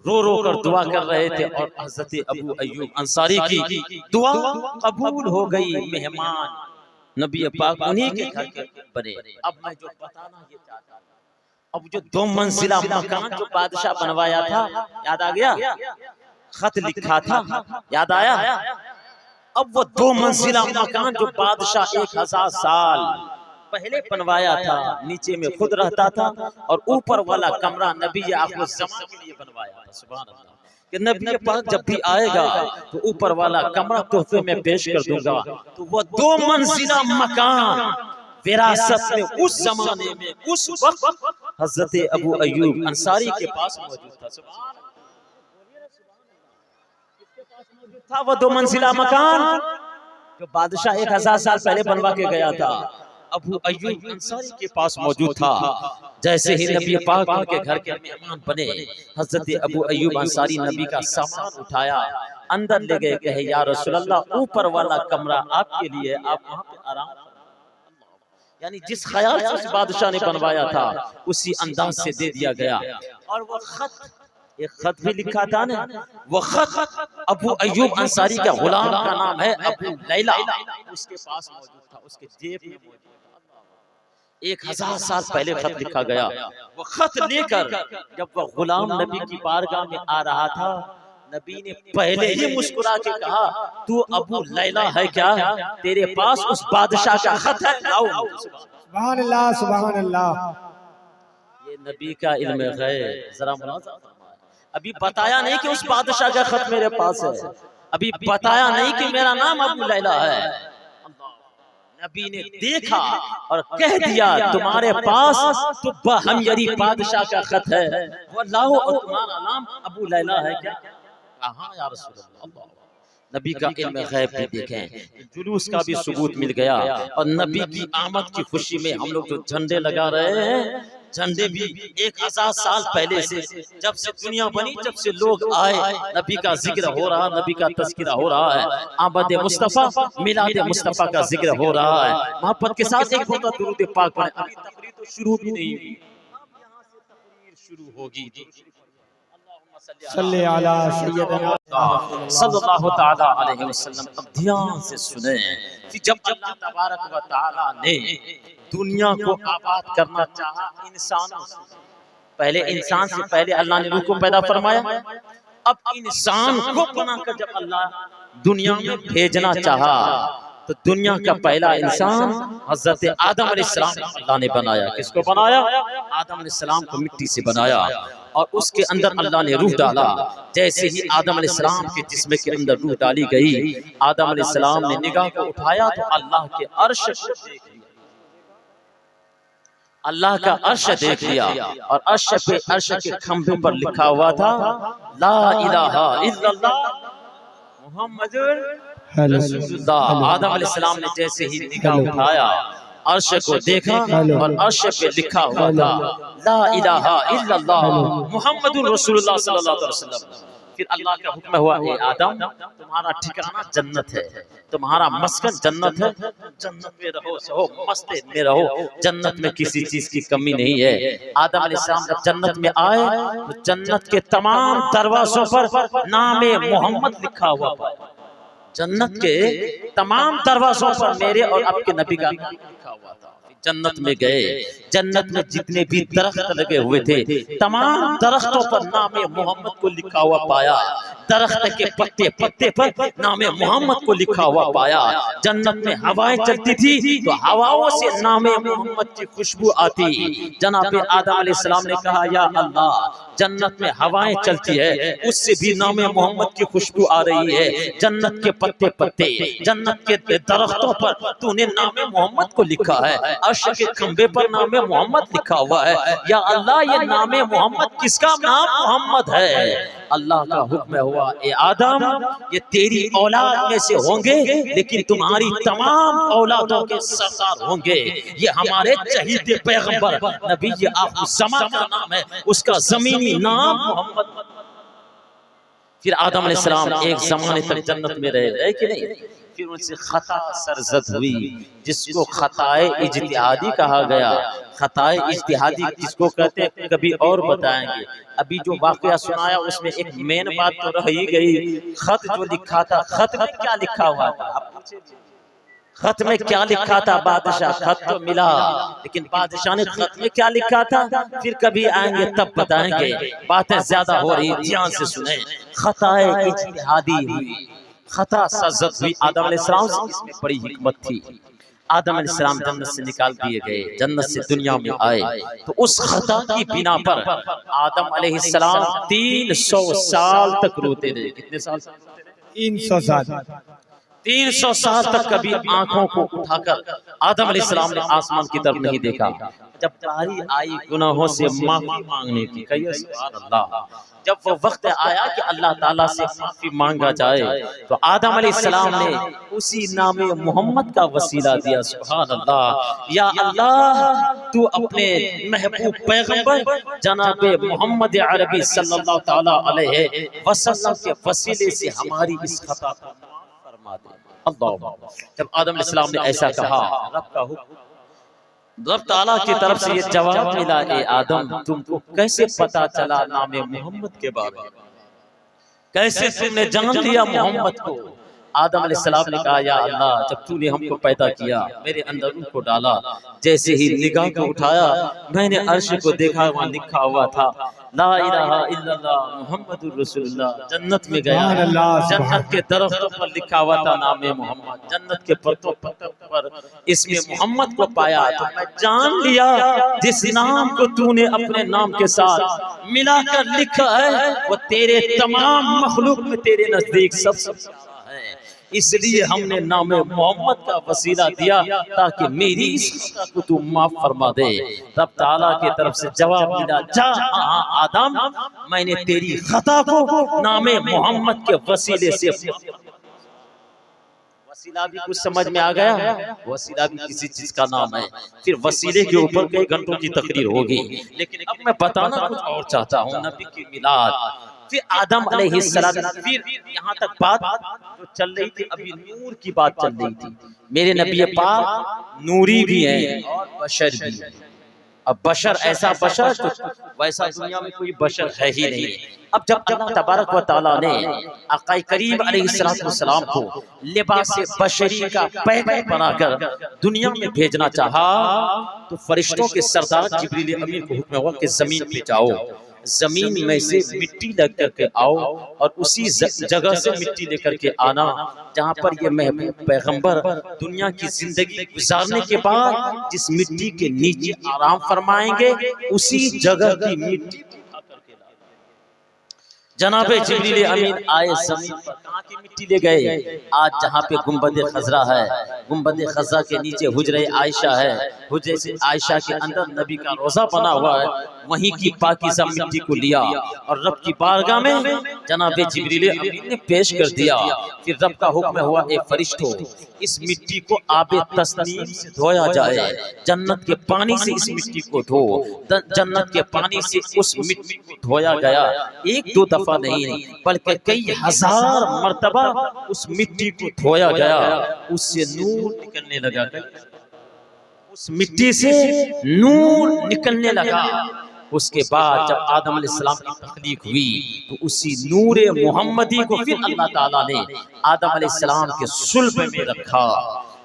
रो रो कर दुआ कर रहे थे और हज़रत अबू अय्यूब अंसारी की दुआ कबूल हो गई। मेहमान नबी पाक उन्हीं के घर के बने। अब मैं जो बताना ये चाहता हूं, अब जो 2 मंजिला मकान जो बादशाह बनवाया था, याद आ गया? खत लिखा था, याद आया? अब वो 2 मंजिला मकान जो बादशाह 1000 साल पहले बनवाया था, नीचे में खुद रहता था और ऊपर वाला कमरा नबी आखिर ज़मान के लिए बनवाया था। सुभान अल्लाह। कि नबी पाक जब भी आएगा तो ऊपर वाला कमरा तोहफे में पेश कर दूंगा। तो वो 2 मंजिला मकान विरासत में उस जमाने में उस वक्त हजरत अबू अय्यूब अंसारी के पास मौजूद था। सुभान था वो 2 मंजिला मकान जो बादशाह 1000 साल पहले बनवा के गया था, अबू अय्यूब अंसारी के पास मौजूद था। जैसे ही नबी पाक के घर के मेहमान बने, हजरत अबू अय्यूब अंसारी नबी का सामान उठाया, अंदर ले गए, कहे या रसूल अल्लाह ऊपर वाला कमरा आपके लिए, आप वहां पे आराम। यानी जिस ख्याल से उस बादशाह ने बनवाया था उसी अंदाज से दे दिया गया। और वो खत, एक खत भी लिखा था ना, वो खत अबू अय्यूब अंसारी का गुलाम का नाम है अबू लैला, उसके पास मौजूद था, उसके जेब में मौजूद था। 1000 साल पहले खत लिखा गया। वो खत लेकर जब वो गुलाम नबी की बारगाह में आ रहा था, नबी ने पहले ही मुस्कुरा के कहा, तू अबू लैला है क्या? तेरे पास उस बादशाह का खत है, लाओ। सुभान अल्लाह, सुभान अल्लाह। ये नबी का इल्म है। जरा मुलाज़ा फरमाएं, अभी बताया नहीं कि उस बादशाह का खत मेरे पास है, अभी बताया नहीं कि मेरा नाम अबू लैला है। नबी ने देखा और कह दिया, तुम्हारे पास तो बहमयरी बादशाह का खत है, वो लाओ। और तुम्हारा नाम अबू लैला है क्या? हाँ या रसूल अल्लाह। नबी का इल्म गैब भी देखें, जुलूस का भी सबूत मिल गया। और नबी की आमद की खुशी में हम लोग जो झंडे लगा रहे हैं, झंडे भी 1000 साल पहले से, जब से दुनिया बनी, जब से लोग आए, नबी का जिक्र हो रहा, नबी का तज़किरा हो रहा है, आमद मुस्तफ़ा, मिलाद मुस्तफ़ा का जिक्र हो रहा है। मोहब्बत के साथ एक होता दुरूद पाक पढ़ें। अभी तकरीर तो शुरू भी नहीं हुई, अब यहाँ से तकरीर शुरू होगी। सल्लल्लाहु तआला अलैहि वसल्लम। अब ध्यान से सुने कि जब अल्लाह तबारक व तआला ने दुनिया को आबाद करना चाहा इंसानों से, पहले इंसान से पहले अल्लाह ने रूह को पैदा फरमाया। अब इंसान को बनाकर जब अल्लाह दुनिया में भेजना चाहा, तो दुनिया का पहला इंसान हजरत आदम अलैहिस्सलाम अल्लाह ने बनाया। किसको बनाया? आदम अलैहिस्सलाम को मिट्टी से बनाया और उसके अंदर अल्लाह ने रूह डाला। जैसे ही आदम अलैहिस्सलाम के जिस्म के अंदर रूह डाली गई, आदम अलैहिस्सलाम ने निगाह को उठाया तो अल्लाह के अर्श को देख लिया, अल्लाह का अर्श देख लिया। और अर्श पे, अर्श के खंभे पर लिखा हुआ था, ला इलाहा इल्लल्लाह मुहम्मदुर रसूलुल्लाह। आदम अलैहिस्सलाम ने जैसे ही निगाह उठाया, अर्श को देखा और अर्श पे लिखा हुआ था, ला इलाहा इल्लल्लाह मुहम्मदुर रसूलुल्लाह सल्लल्लाहु अलैहि वसल्लम। फिर अल्लाह का हुक्म हुआ, ए आदम, तुम्हारा ठिकाना जन्नत है, तुम्हारा मस्कन जन्नत है, जन्नत में रहो, सहो मस्ते में रहो, जन्नत में किसी चीज की कमी नहीं है। आदम अलैहिस्सलाम जब जन्नत में आए तो जन्नत के तमाम दरवाजों पर नामे मोहम्मद लिखा हुआ पाया। जन्नत के तमाम दरवाजों पर मेरे और आपके नबी का नाम लिखा हुआ था। जन्नत में गए, जन्नत में जितने भी दरख्त लगे हुए थे, तमाम दरख्तों पर नामे मोहम्मद को लिखा हुआ पाया। दरख्त के पत्ते पत्ते पर नामे मोहम्मद को लिखा हुआ पाया। जन्नत में हवाएं चलती थी तो हवाओं से नामे मोहम्मद की खुशबू आती। जनाब आदम अलैहिस्सलाम ने कहा, या अल्लाह, जन्नत में हवाएं चलती है, उससे भी नामे मोहम्मद की खुशबू आ रही है। जन्नत के पत्ते पत्ते, जन्नत के दरख्तों पर तूने नामे मोहम्मद को लिखा है, अर्श के खंबे पर नामे मोहम्मद लिखा हुआ है। या अल्लाह, ये नामे मोहम्मद किसका नाम मोहम्मद है? अल्लाह का हुक्म हुआ, ए आदम, ये तेरी औलाद में से होंगे, लेकिन तुम्हारी तमाम औलादों के सरदार होंगे। ये हमारे चहीते पैगंबर नबी आखिर ज़मां का नाम है, उसका जमीनी नाम मोहम्मद। फिर आदम अलैहिस्सलाम एक जमाने तक जन्नत में रहे कि नहीं? फिर उनसे खता सरजद हुई, जिसको खताए इज्तिहादी कहा गया। खताए इज्तिहादी किसको कहते हैं कभी और बताएंगे। अभी जो वाकया सुनाया उसमें एक मेन बात तो रह ही गई, खत जो लिखा था, खत में क्या लिखा हुआ था? आप पूछे, खत में क्या लिखा था? बादशाह, खत तो मिला, लेकिन बादशाह ने खत में क्या लिखा था फिर कभी आएंगे तब बताएंगे, बातें ज्यादा हो रही, ध्यान से सुने। खताए इज्तिहादी हुई, खता सरजद हुई आदम अलैहिस्सलाम से। इसमें बड़ी हिकमत थी। आदम अलैहिस्सलाम जन्नत से निकाल दिए गए, जन्नत से दुनिया में आए, तो उस खता की बिना पर आदम अलैहिस्सलाम 300 साल तक रोते रहे। कितने साल? 300 साल। 300 साल तक कभी आंखों को उठाकर आदम अलैहिस्सलाम ने आसमान की तरफ नहीं देखा। जब बारी आई गुनाहों से माफी मांगने की, कहिए सुभान अल्लाह, जब वो वक्त आया कि अल्लाह ताला से माफी मांगा जाए, तो आदम अलैहिस्सलाम ने उसी नामे मोहम्मद का वसीला दिया। सुभान अल्लाह, या अल्लाह, तू अपने महबूब पैगंबर जनाबे मोहम्मद अरबी सल्लल्लाहु ताला अलैहि वसल्लम के वसीले से हमारी इस खता को माफ फरमा दे। अल्लाह। जब आदम अलैहिस्सलाम ने ऐसा कहा, रब का हुक्म, रब ताला की तरफ से ये जवाब मिला, ए आदम तुमको कैसे पता चला नाम मोहम्मद के बारे में, कैसे तुमने जान लिया मोहम्मद को। आदम अलैहिस्सलाम ने कहा, या अल्लाह जब तूने हमको पैदा किया मेरे अंदर रूह को डाला, जैसे ही निगाह को उठाया मैंने अर्श को देखा, वहाँ लिखा हुआ था ला इलाहा इल्लल्लाह मुहम्मदुर रसूलुल्लाह। जन्नत में गया, जन्नत के दरख्तों पर लिखा हुआ था नाम मोहम्मद, जन्नत के पत्तों पर इसमें मोहम्मद को पाया तो मैं जान लिया जिस नाम को तूने अपने नाम के साथ मिलाकर लिखा है वो तेरे तमाम मखलूक में तेरे नजदीक सबसे है, इसलिए हमने नाम मोहम्मद का वसीला दिया ताकि मेरी इस खता को तू माफ फरमा दे। रब ताला की तरफ से जवाब मिला, जा आदम मैंने तेरी खता को नाम मोहम्मद के वसीले से, वसीला भी कुछ समझ में आ गया, वसीला भी किसी चीज का नाम है। फिर वसीले के ऊपर कई घंटों की तकरीर होगी, लेकिन अब मैं बताना कुछ और चाहता हूँ, नबी की मिलाद। फिर आदम अलैहिस्सलाम, फिर यहाँ तक बात जो चल रही थी अभी नूर की बात चल रही थी। मेरे नबी पाक नूरी भी हैं और बशर भी हैं। अब बशर ऐसा बशर तो वैसा दुनिया में कोई बशर है ही नहीं। अब जब अल्लाह तबारक व तआला ने आका करीम अलैहिस्सलाम को लिबास बशरी का पैगंबर बनाकर दुनिया में भेजना चाहा तो फरिश्तों के सरदार जिब्रील अमीन को हुक्म हुआ कि जमीन पे जाओ, जमीन में से मिट्टी लेकर के आओ और उसी जगह से मिट्टी लेकर के आना जहाँ पर ये महबूब पैगंबर दुनिया की जिंदगी गुजारने के बाद जिस मिट्टी के नीचे आराम फरमाएंगे उसी जगह की मिट्टी जनाबे जिब्रील अमीन आए, जमीन पर कहाँ की मिट्टी ले गए? आज जहाँ पे गुंबद खजरा है, गुंबद खजरा के नीचे हुजरे आयशा है, हुजरे से आयशा के अंदर नबी का रोजा बना हुआ है, वहीं की पाकीज़ा मिट्टी को लिया और रब की बारगाह में जनाबे जिब्रील अमीन ने पेश कर दिया। फिर रब का हुक्म हुआ, ए फरिश्तों इस मिट्टी को आबे तस्नीम से धोया जाए, जन्नत के पानी से इस मिट्टी को धो। जन्नत के पानी से उस मिट्टी को धोया गया, एक दो दफा नहीं बल्कि कई हजार मर्तबा उस मिट्टी को धोया गया, उससे नूर निकलने लगा, उस मिट्टी से नूर निकलने लगा। उसके बाद जब आदम अलैहिस्सलाम की तख्लीक हुई तो उसी नूरे मोहम्मदी को फिर अल्लाह ताला ने आदम अलैहिस्सलाम के सुल्ब में रखा।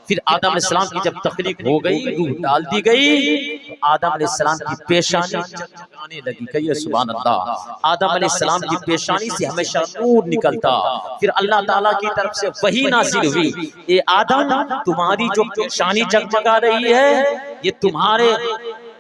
फिर आदम अलैहिस्सलाम की जब तख्लीक हो गई, रूह डाल दी गई, तो आदम अलैहिस्सलाम की पेशानी चमचमाने लगी। कहिए सुभान अल्लाह। आदम अलैहिस्सलाम की पेशानी से हमेशा नूर निकलता। फिर अल्लाह ताला की तरफ से वही नाज़िल हुई, ए आदम तुम्हारी जो पेशानी जगमगा रही है ये तुम्हारे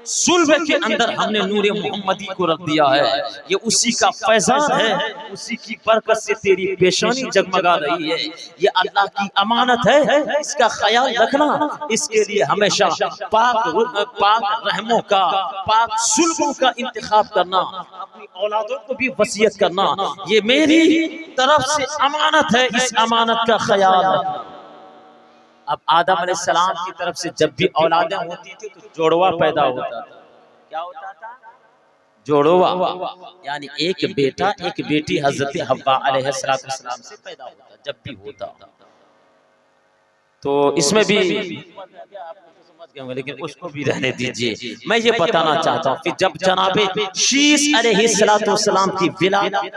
सुल्ब के अंदर हमने नूरे मोहम्मदी को रख दिया है, ये उसी का फैजान है, उसी की बरकत से तेरी पेशानी जगमगा रही है। ये अल्लाह की अमानत है, इसका ख्याल रखना, इसके लिए हमेशा पाक रहमों का, पाक सुल्बों का इंतखाब करना, अपनी औलादों को भी वसीयत करना, ये मेरी तरफ से अमानत है, इस अमानत का ख्याल रखना। अब आदम अलैहिस्सलाम की तरफ से जब भी औलादें होती थी तो जोड़वा पैदा होता था। क्या होता था? जोड़वा, यानी एक बेटा एक बेटी हजरत हव्वा अलैहिस्सलाम से पैदा होता जब भी होता। तो इसमें भी समझ गए, लेकिन उसको भी रहने दीजिए। मैं ये बताना चाहता हूँ, फिर जब जनाबे शीस अलैहिस्सलाम की विलादत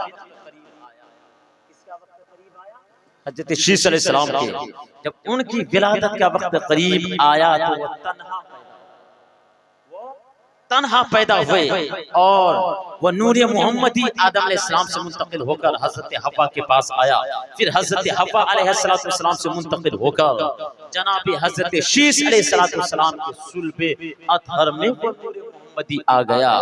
हज़रत शीस अलैहिस्सलाम के जब उनकी विलादत का वक्त करीब आया तो वो तन्हा पैदा हुए और वह नूरे मोहम्मदी आदम अलैहिस्सलाम से मुंतकिल होकर हजरत हव्वा के पास आया। फिर हजरत हव्वा अलैहिस्सलाम से मुंतकिल होकर जनाब हजरत शीस अलैहिस्सलाम के सुल्बे अतहर में मोहम्मदी आ गया।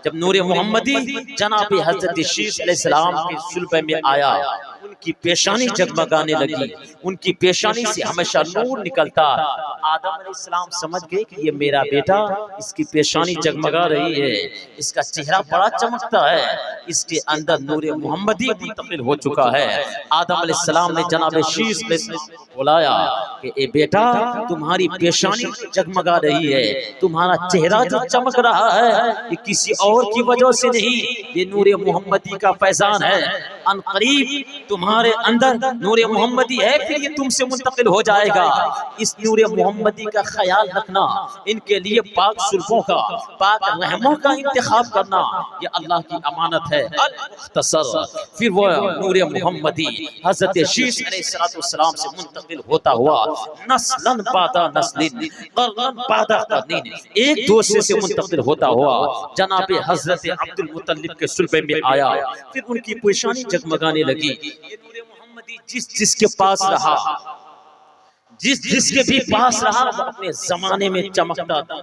जब नूरे मोहम्मदी जनाब हजरत शीस अलैहिस्सलाम के सुल्बे में आया, उनकी पेशानी जगमगाने लगी, उनकी पेशानी से हमेशा नूर निकलता। आदम अलैहिस्सलाम समझ गए कि ये मेरा बेटा, इसकी पेशानी जगमगा रही है, इसका चेहरा बड़ा चमकता है, इसके अंदर नूरे मोहम्मदी मुंतकिल हो चुका है। आदम अलैहिस्सलाम ने जनाब शीस को बुलाया कि ए बेटा तुम्हारी पेशानी जगमगा रही है, तुम्हारा चेहरा जो चमक रहा है ये किसी और की वजह से नहीं, ये नूरे मोहम्मदी का फैजान है। अनकरीब तुम्हारे अंदर नूर मोहम्मदी है, फिर ये तुमसे मुंतकिल हो जाएगा। इस नूर मोहम्मदी का ख्याल रखना, इनके लिए पाक सुल्फों का, पाक रहमों का इंतखाब करना, ये अल्लाह की अमानत है। फिर वो नूर मोहम्मदी हजरत शीश अलैहिस्सलाम से मुंतकिल होता हुआ नस्लन बादा नस्लिन कर्नन बादा कर्निन, एक दूसरे से मुंतकिल होता हुआ जनाब हजरत अब्दुल मुत्तलिब के सुल्बे में आया। फिर उनकी पेशानी जगमगाने लगी। ये नूर मोहम्मदी जिस जिसके पास रहा, जिस जिसके भी पास रहा, वो अपने जमाने में चमकता था,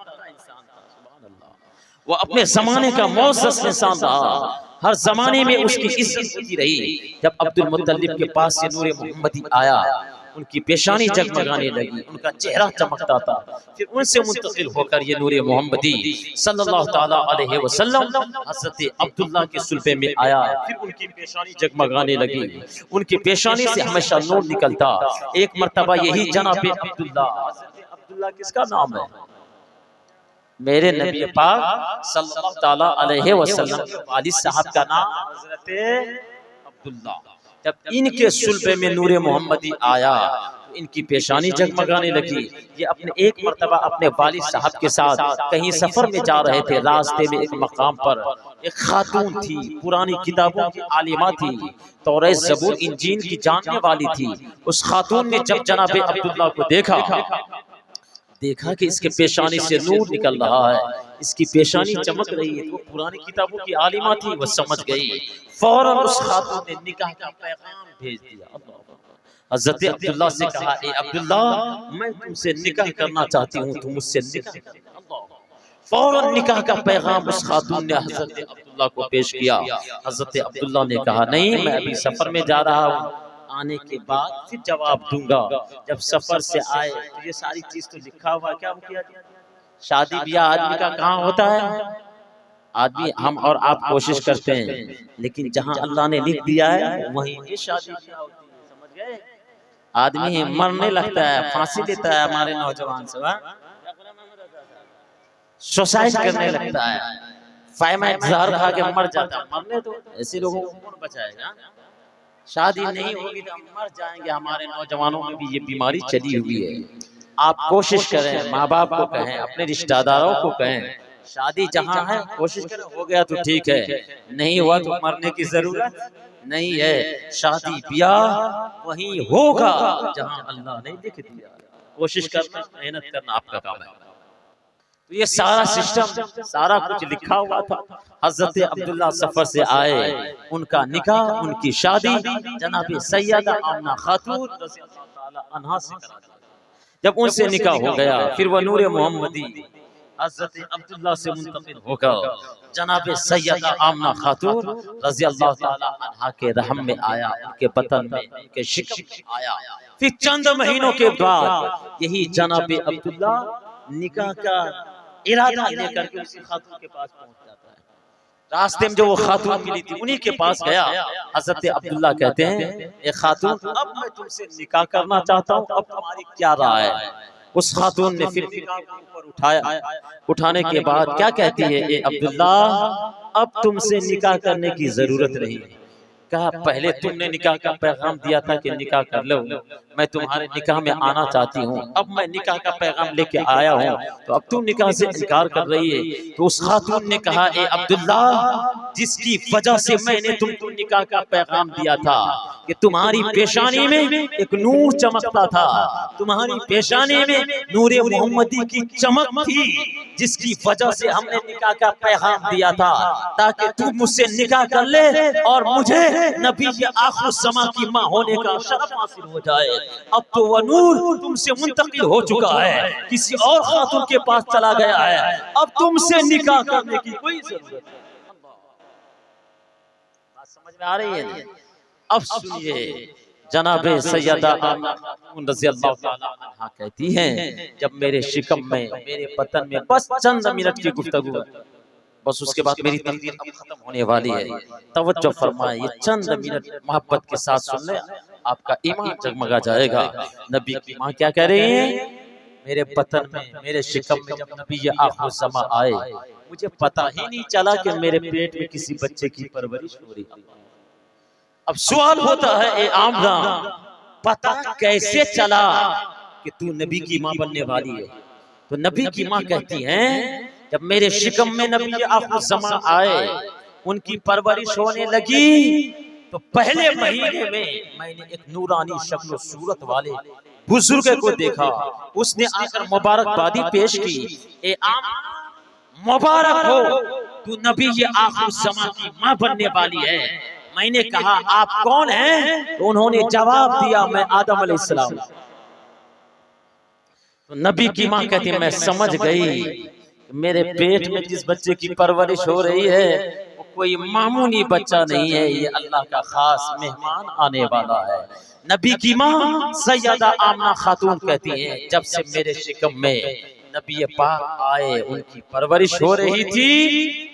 वो अपने जमाने का मौजूद इंसान रहा, हर जमाने में उसकी इज्जत होती रही। जब अब्दुल मुत्तलिब के पास से नूर मोहम्मदी आया, उनकी पेशानी जगमगाने लगी, उनका चेहरा चमकता था। फिर उनसे मुंतकिल होकर ये नूर मोहम्मदी सल्लल्लाहु ताला अलैहि वसल्लम हज़रत अब्दुल्ला के सुल्बे में आया। फिर उनकी पेशानी जगमगाने लगी, उनकी पेशानी से हमेशा नूर निकलता। एक मर्तबा यही जनाब अब्दुल्ला, हज़रत अब्दुल्ला किसका नाम है? मेरे नबी पाक सल्लल्लाहु ताला अलैहि वसल्लम के वालिद साहब का नाम हज़रत अब्दुल्ला। जब इनके सुल्बे में नूर मोहम्मदी आया, इनकी पेशानी जगमगाने लगी। ये अपने एक मर्तबा अपने वालिद साहब के साथ कहीं सफर में जा रहे थे। रास्ते में एक मकाम पर एक खातून थी, पुरानी किताबों की आलिमा थी, तौरात ज़बूर इंजील की जानने वाली थी। उस खातून ने जब जनाब अब्दुल्ला को देखा कि इसके पेशानी से नूर निकल रहा है, इसकी पेशानी चमक रही है, तो पुरानी किताबों की आलिमा थी, वो समझ गई। फौरन उस खातून ने निकाह का पैगाम भेज दिया। हज़रत अब्दुल्ला से कहा, ए अब्दुल्ला, मैं तुमसे निकाह करना चाहती हूँ, तुम मुझसे निकाह कर। फौरन निकाह का पैगाम उस खातून ने हज़रत अब्दुल्ला को पेश किया। हज़रत अब्दुल्ला ने कहा, नहीं, मैं अभी सफर में जा रहा हूँ, आने के बाद फिर जवाब दूंगा। जब सफर से आए तो ये सारी चीज तो लिखा हुआ, क्या किया? शादी ब्याह आदमी का कहाँ होता है? आदमी हम और आप कोशिश करते हैं, लेकिन जहाँ अल्लाह ने लिख दिया है वहीं ये शादी ब्याह होती है। समझ गए? आदमी मरने लगता है, फांसी देता है, हमारे नौजवान सब सुसाइड करने लगता है, फाइमाइट जहर खा के मर जाता है। मरने तो ऐसे लोगों को कौन बचाएगा? शादी नहीं होगी तो हम मर जाएंगे। हमारे नौजवानों में भी ये बीमारी चली हुई है। आप कोशिश करें, माँ बाप को कहें, अपने रिश्तेदारों को कहें, शादी जहाँ है कोशिश करें, हो गया तो ठीक है, नहीं हुआ तो मरने की जरूरत नहीं है। शादी ब्याह वहीं होगा जहाँ अल्लाह ने लिख दिया। कोशिश करना, मेहनत करना आपका काम है। तो ये सारा सिस्टम, सारा कुछ लिखा हुआ था। हज़रत अब्दुल्ला सफर से आए, उनका निकाह, उनकी शादी जनाब सैयदा आमना खातून रज़ियल्लाहु ताला अन्हा से करा दिया। जब उनसे निकाह हो गया, फिर वह नूर मोहम्मदी हज़रत अब्दुल्ला से मुंतकिल होकर जनाब सैयदा आमना खातून रज़ियल्लाहु ताला अन्हा के रहम में आया, उनके बतन में, उनके शिकम में आया। फिर चंद महीनों के बाद यही जनाब अब्दुल्ला निकाह का इरादा लेकर के उसी खातून के पास पहुंच जाता है। रास्ते में जो वो खातून मिली थी, उन्हीं के पास गया। हज़रत अब्दुल्ला कहते हैं, ए खातून, अब मैं तुमसे निकाह करना चाहता हूँ, अब तुम्हारी क्या राय है? उस खातून ने फिर निकाह को ऊपर उठाया। उठाने के बाद क्या कहती है, ए अब्दुल्ला, अब तुमसे निकाह करने की जरूरत नहीं। कहा, पहले तुमने निकाह का पैगाम दिया था कि निकाह कर लो, मैं तुम्हारे निकाह में आना चाहती हूँ, अब मैं निकाह का पैगाम लेके आया हूँ, तो अब तुम निकाह से इनकार कर रही है। तो उस खातून ने कहा, ए अब्दुल्ला, जिसकी वजह से मैंने तुमको निकाह का पैगाम दिया था कि तुम्हारी पेशानी में एक नूर चमकता था, तुम्हारी पेशानी में नूरे मोहम्मदी की चमक थी, जिसकी वजह से हमने निकाह का पैगाम दिया था, ताकि तू मुझसे निकाह कर ले और मुझे नबी आखिर समा की माँ होने का शरफ हासिल हो जाए। अब तो वह नूर तुमसे मुंतकिल हो चुका है, किसी और खातून के पास चला गया है, अब तुमसे निकाह करने की कोई जरूरत नहीं। बात समझ में आ रही है? अब सुनिए, जनाब सैयदा आमना खातून रज़ियल्लाहु ताला अन्हा कहती हैं, जब मेरे शिकम में, मेरे बतन में बस चंद मिनट की गुफ्तगू है, बस उसके बाद मेरी तकदीर अब खत्म होने वाली है। तवज्जो फरमाए, ये चंद मिनट मोहब्बत के साथ सुन ले, आपका ईमान जगमगा जाएगा। नबी की माँ क्या कह रही है, मेरे बतन में, मेरे शिकम में जब नबी ये आखिर समा आए, मुझे पता ही नहीं चला कि मेरे पेट में किसी बच्चे की परवरिश हो रही। अब सवाल होता है, ए आमना, पता कैसे चला कि तू नबी की माँ बनने वाली है? तो नबी की माँ कहती हैं, जब मेरे शिकम में नबी आखिर ज़मां आए, उनकी परवरिश होने लगी, तो पहले महीने में मैंने एक नूरानी शक्ल सूरत वाले बुजुर्ग को देखा। उसने आकर मुबारकबादी पेश की, ए आमना, मुबारक हो, तू नबी ये आखिर ज़मां की माँ बनने वाली है। मैंने कहा, आप कौन हैं? तो उन्होंने जवाब दिया, मैं आदम अलैहिस्सलाम। तो नबी की माँ कहती है, मैं समझ गई मेरे पेट में जिस बच्चे की परवरिश हो रही है वो कोई मामूली बच्चा नहीं है, ये अल्लाह का खास मेहमान आने वाला है। नबी की माँ सैयदा आमना खातून कहती हैं, जब से मेरे शिकम में नबी पाक आए, उनकी परवरिश हो रही थी,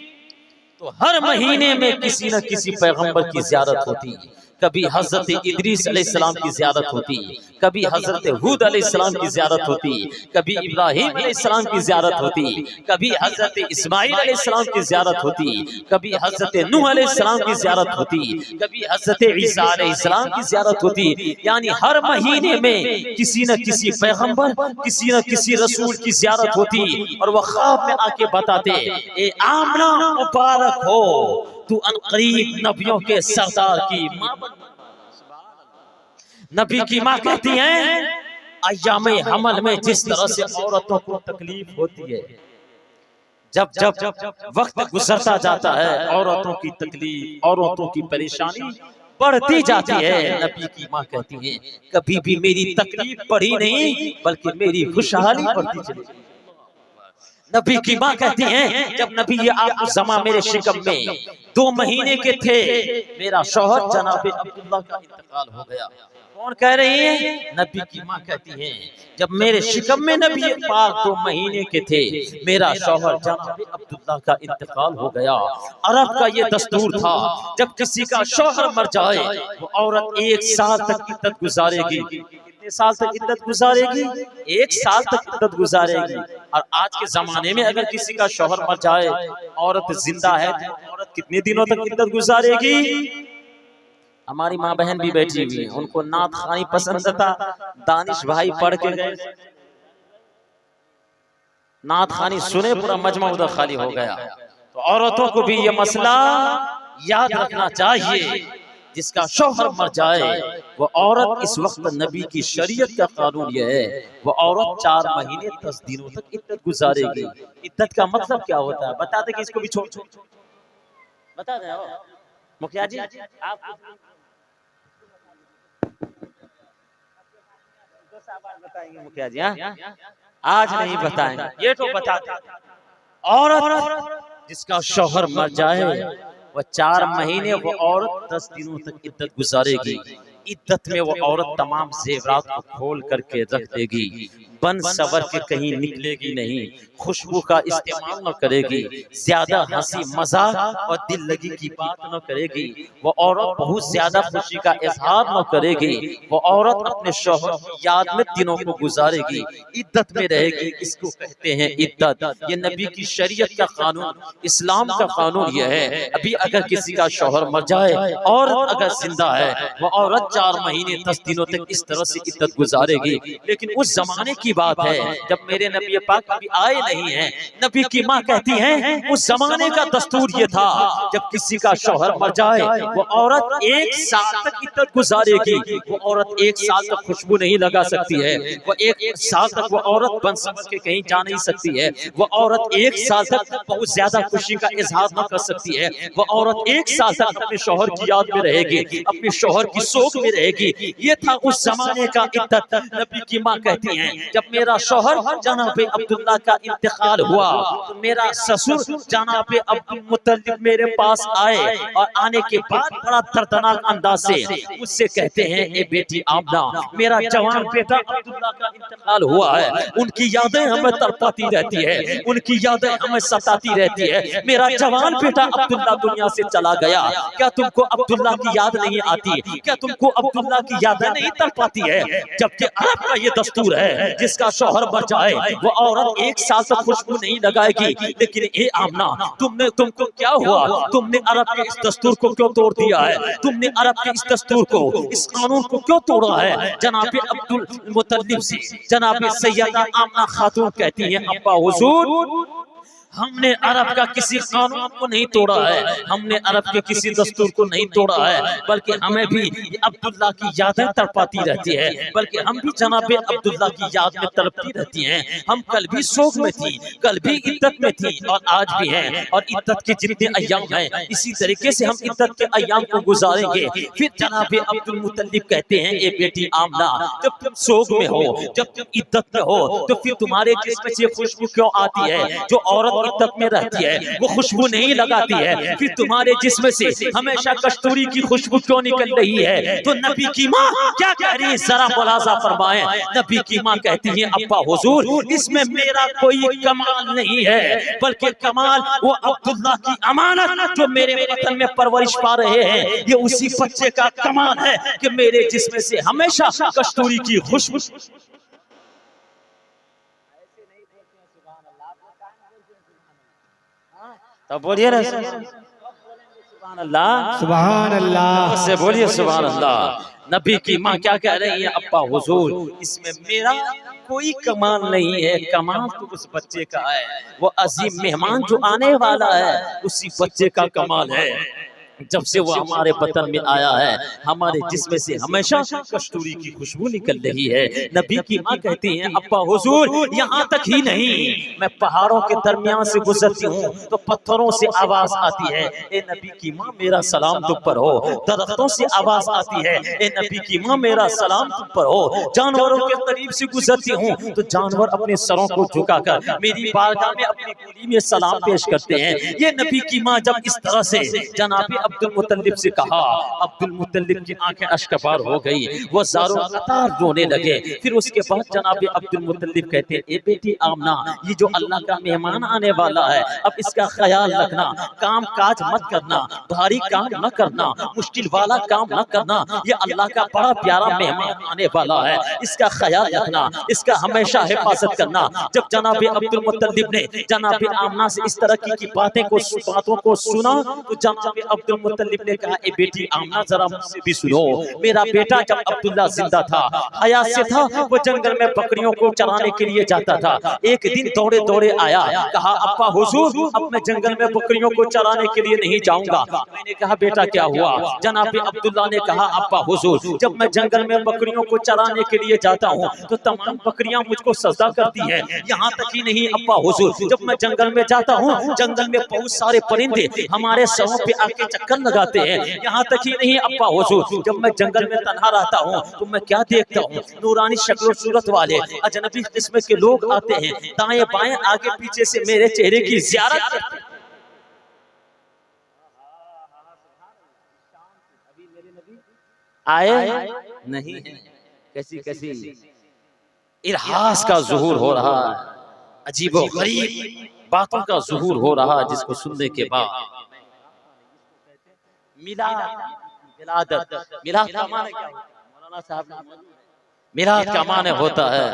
तो हर महीने में किसी न किसी पैगंबर की ज़ियारत होती। कभी हजरत इदरीस अलैहिस्सलाम की ज़ियारत होती, कभी हजरत हूद अलैहिस्सलाम की ज़ियारत होती, कभी इब्राहिम अलैहिस्सलाम की ज़ियारत होती, कभी हजरत इस्माइल अलैहिस्सलाम की ज़ियारत होती, कभी हजरत नूह अलैहिस्सलाम की ज़ियारत होती, कभी हजरत ईसा अलैहिस्सलाम की ज़ियारत होती। यानी हर महीने में किसी न किसी पैगंबर, किसी न किसी रसूल की ज़ियारत होती, और वह ख्वाब में आके बताते, ए आमना, मुबारक हो, तू अनकरीब नबियों के सरदार की माँ। नबी की माँ कहती हैं, अय्यामे हमल में जिस तरह से औरतों को तकलीफ होती है, जब जब वक्त गुजरता जाता है, औरतों की तकलीफ, औरतों की परेशानी बढ़ती जाती है। नबी की माँ कहती हैं, कभी भी मेरी तकलीफ बढ़ी नहीं, बल्कि मेरी खुशहाली बढ़ती चली। नबी की माँ कहती हैं, जब नबी आप ज़मां मेरे शिकम में 2 महीने के थे, मेरा शौहर जनाब अब्दुल्ला का इंतकाल हो गया। कौन कह रही है? नबी की माँ कहती हैं, जब मेरे शिकम में नबी पाक 2 महीने के थे, मेरा शौहर जनाब अब्दुल्ला का इंतकाल हो गया। अरब का ये दस्तूर था, जब किसी का शौहर मर जाए, वो औरत 1 साल तक इद्दत गुजारेगी। कितने साल तक इद्दत गुजारेगी? 1 साल तक इद्दत गुजारेगी। और आज के जमाने में अगर किसी का शौहर मर जाए, औरत जिंदा है, तो औरत कितने दिनों तक इद्दत गुजारेगी? हमारी माँ बहन भी बैठी हुई है, उनको नात खानी पसंद था, दानिश भाई पढ़ के गए, नात खानी सुने, पूरा मजमा उधर खाली हो गया। तो औरतों को भी ये मसला याद रखना चाहिए, जिसका शौहर मर जाए, वो औरत, इस वक्त नबी की शरीयत का कानून यह है, वो औरत 4 महीने 10 दिनों तक इद्दत गुजारेगी। इद्दत का मतलब क्या होता है बता दे, कि इसको भी छोड़ बता दे मुखिया जी, आप बताएंगे मुखिया जी? आज नहीं बताएंगे, ये तो बता दे। औरत जिसका शौहर मर जाए, वह 4 महीने वो औरत 10 दिनों तक इद्दत गुजारेगी। इद्दत में वो औरत तमाम जेवरात को खोल करके रख देगी, बन सवर के कहीं निकलेगी नहीं, खुशबू का इस्तेमाल न करेगी, ज्यादा हंसी मजाक और दिल लगी की बात न करेगी, वो औरत बहुत ज्यादा खुशी का इजहार न करेगी, वो औरत अपने शौहर की याद में दिनों को गुजारेगी, इद्दत में रहेगी। इसको कहते हैं इद्दत। ये नबी की शरीयत का कानून, इस्लाम का कानून यह है। अभी अगर किसी का शौहर मर जाए और अगर जिंदा है, वो औरत 4 महीने 10 दिनों तक इस तरह से इद्दत गुजारेगी। लेकिन उस जमाने की बात है जब मेरे नबी पाक कभी आए नहीं हैं। नबी की माँ कहती हैं, उस जमाने का दस्तूर ये था, जब किसी का शौहर मर जाए, वो औरत 1 साल तक इद्दत गुजारेगी। वो औरत 1 साल तक खुशबू नहीं लगा सकती है, वो 1 साल तक वो औरत बन समझ के कहीं जा नहीं सकती है, वो औरत 1 साल तक बहुत ज्यादा खुशी का इजहार न कर सकती है, वो औरत 1 साल तक अपने शौहर की याद में रहेगी, अपने शौहर की सोच में रहेगी। ये था उस जमाने का इद्दत। नबी की माँ कहती हैं, जब मेरा शौहर जनाब अब्दुल्ला का इंतकाल हुआ, तो मेरा ससुर जनाब अब्दुल मुत्तलिब मेरे पास आए, और आने के बाद बड़ा दर्दनाक अंदाज से उससे कहते हैं, ए बेटी आमना, मेरा जवान बेटा अब्दुल्ला का इंतकाल हुआ है, उनकी यादें हमें तड़पाती रहती है, उनकी यादें हमें सताती रहती है। मेरा जवान बेटा अब्दुल्ला दुनिया से चला गया, क्या तुमको अब्दुल्ला की याद नहीं आती? क्या तुमको अब्दुल्ला की यादें नहीं तड़पाती है। जबकि अरब का ये दस्तूर है, जिसका शौहर मर जाए वो औरत 1 साल तक खुशबू नहीं लगाएगी। लेकिन ए आमना, तुमको क्या हुआ? तुमने अरब के इस दस्तूर को क्यों तोड़ दिया है? तुमने अरब के इस दस्तूर को, इस कानून को क्यों तोड़ा है? जनाब अब्दुल मुतल्लिब से जनाब सैयदा आमना खातून कहती है, अब्बा हुजूर, हमने अरब का किसी कानून को नहीं तोड़ा है, हमने अरब के किसी दस्तूर को नहीं तोड़ा है, बल्कि हमें भी अब्दुल्ला की यादें तड़पाती रहती है, बल्कि हम भी जनाब अब्दुल्ला की याद में तड़पती रहती हैं। हम कल भी शोक में थी, कल भी इद्दत में थी और आज भी हैं, और इद्दत के जितने अय्याम हैं इसी तरीके से हम इद्दत के अय्याम को गुजारेंगे। फिर जनाब अब्दुल मुतल्लिब कहते हैं, ए बेटी आमना, जब तुम शोक में हो, जब तुम इद्दत में हो, तो फिर तुम्हारे जिस्म से खुशबू क्यों आती है? जो औरत इद्दत में रहती है वो खुशबू नहीं लगाती है, फिर तुम्हारे जिस्म से हमेशा कस्तूरी की खुशबू क्यों निकल रही है? तो नबी की माँ क्या कह रही है, जरा मुलाजा फरमाएं। नबी की माँ कहती है, अब्बा हुजूर, इसमें मेरा कोई कमाल नहीं है, बल्कि कमाल वो अब्दुल्ला की अमानत जो मेरे वतन में परवरिश पा रहे हैं, ये उसी बच्चे का कमाल है कि मेरे जिस्म से हमेशा कस्तूरी की खुशबू। तो बोलिए ना सुभान अल्लाह, सुभान अल्लाह, उससे बोलिए सुभान अल्लाह। नबी की माँ क्या कह रही है, अब्बा हुजूर, इसमें मेरा कोई कमाल नहीं है, कमाल तो उस बच्चे का है, वो अजीम मेहमान जो आने वाला है उसी बच्चे का कमाल है। जब से वो हमारे वतन में आया है हमारे जिस्म से हमेशा कस्तूरी की खुशबू निकल रही है। नबी की माँ कहती हैं, अब्बा हुजूर, यहाँ तक ही नहीं, मैं पहाड़ों के दरमियान से गुजरती हूँ तो पत्थरों से आवाज आती है, ए नबी की माँ मेरा सलाम तुम पर हो। दरख्तों से आवाज आती है, ए नबी की माँ मेरा सलाम तुम पर हो। जानवरों के करीब से गुजरती हूँ तो जानवर अपने सरों को झुकाकर मेरी बारगाह में अपनी बोली में सलाम पेश करते हैं। ये नबी की माँ जब इस तरह से जनाब अब्दुल मुतल्लिब से कहा, अब्दुल मुतल्लिब की आंखें अश्कबार हो गई, वो ज़ारो क़तार रोने लगे। फिर उसके बाद जनाब अब्दुल मुतल्लिब कहते हैं, ए बेटी आमना, ये जो अल्लाह का मेहमान आने वाला है, अब इसका ख्याल रखना, काम काज मत करना, भारी काम न करना, मुश्किल वाला काम न करना, ये अल्लाह का बड़ा प्यारा मेहमान आने वाला है, इसका ख्याल रखना, इसका हमेशा हिफाजत करना। जब जनाब अब्दुल मुतल्लिब ने जनाब आमना से इस तरह की बातों को सुना तो जनाब अब्दुल मुतल्लिब ने कहा, ए बेटी आमना, जरा मुझसे भी सुनो, मेरा बेटा जब अब्दुल्ला जिंदा था, हयात से था, वो जंगल में बकरियों को चराने के लिए जाता था। एक दिन दौड़े दौड़े आया, कहा, अब्बा हुजूर, अब मैं जंगल में बकरियों को चराने के लिए नहीं जाऊंगा। मैंने कहा, बेटा क्या हुआ? जनाब अब्दुल्ला ने कहा, अब्बा हुजूर, जब मैं जंगल में बकरियों को चराने के लिए जाता हूँ तो तमाम बकरियां मुझको सजदा करती हैं। यहाँ तक ही नहीं अब्बा हुजूर, जब मैं जंगल में जाता हूँ, जंगल में बहुत सारे परिंदे हमारे सरों पे आके चक्कर लगाते हैं। यहाँ तक ही नहीं अब्बा हुजूर, जब मैं जंगल में तन्हा रहता हूँ तो मैं क्या देखता हूँ, नूरानी शक्ल सूरत वाले अजनबी किस्म के लोग आते हैं, दाएं बाएं आगे पीछे से मेरे चेहरे की ज़ियारत करते हैं। आए नहीं है, कैसी कैसी इरहास का ज़ुहूर हो रहा है, अजीबो गरीब बातों का ज़ुहूर हो रहा है, जिसको सुनने के बाद मिलाद का माने क्या होता है? मौलाना साहब, मिलाद का माने होता है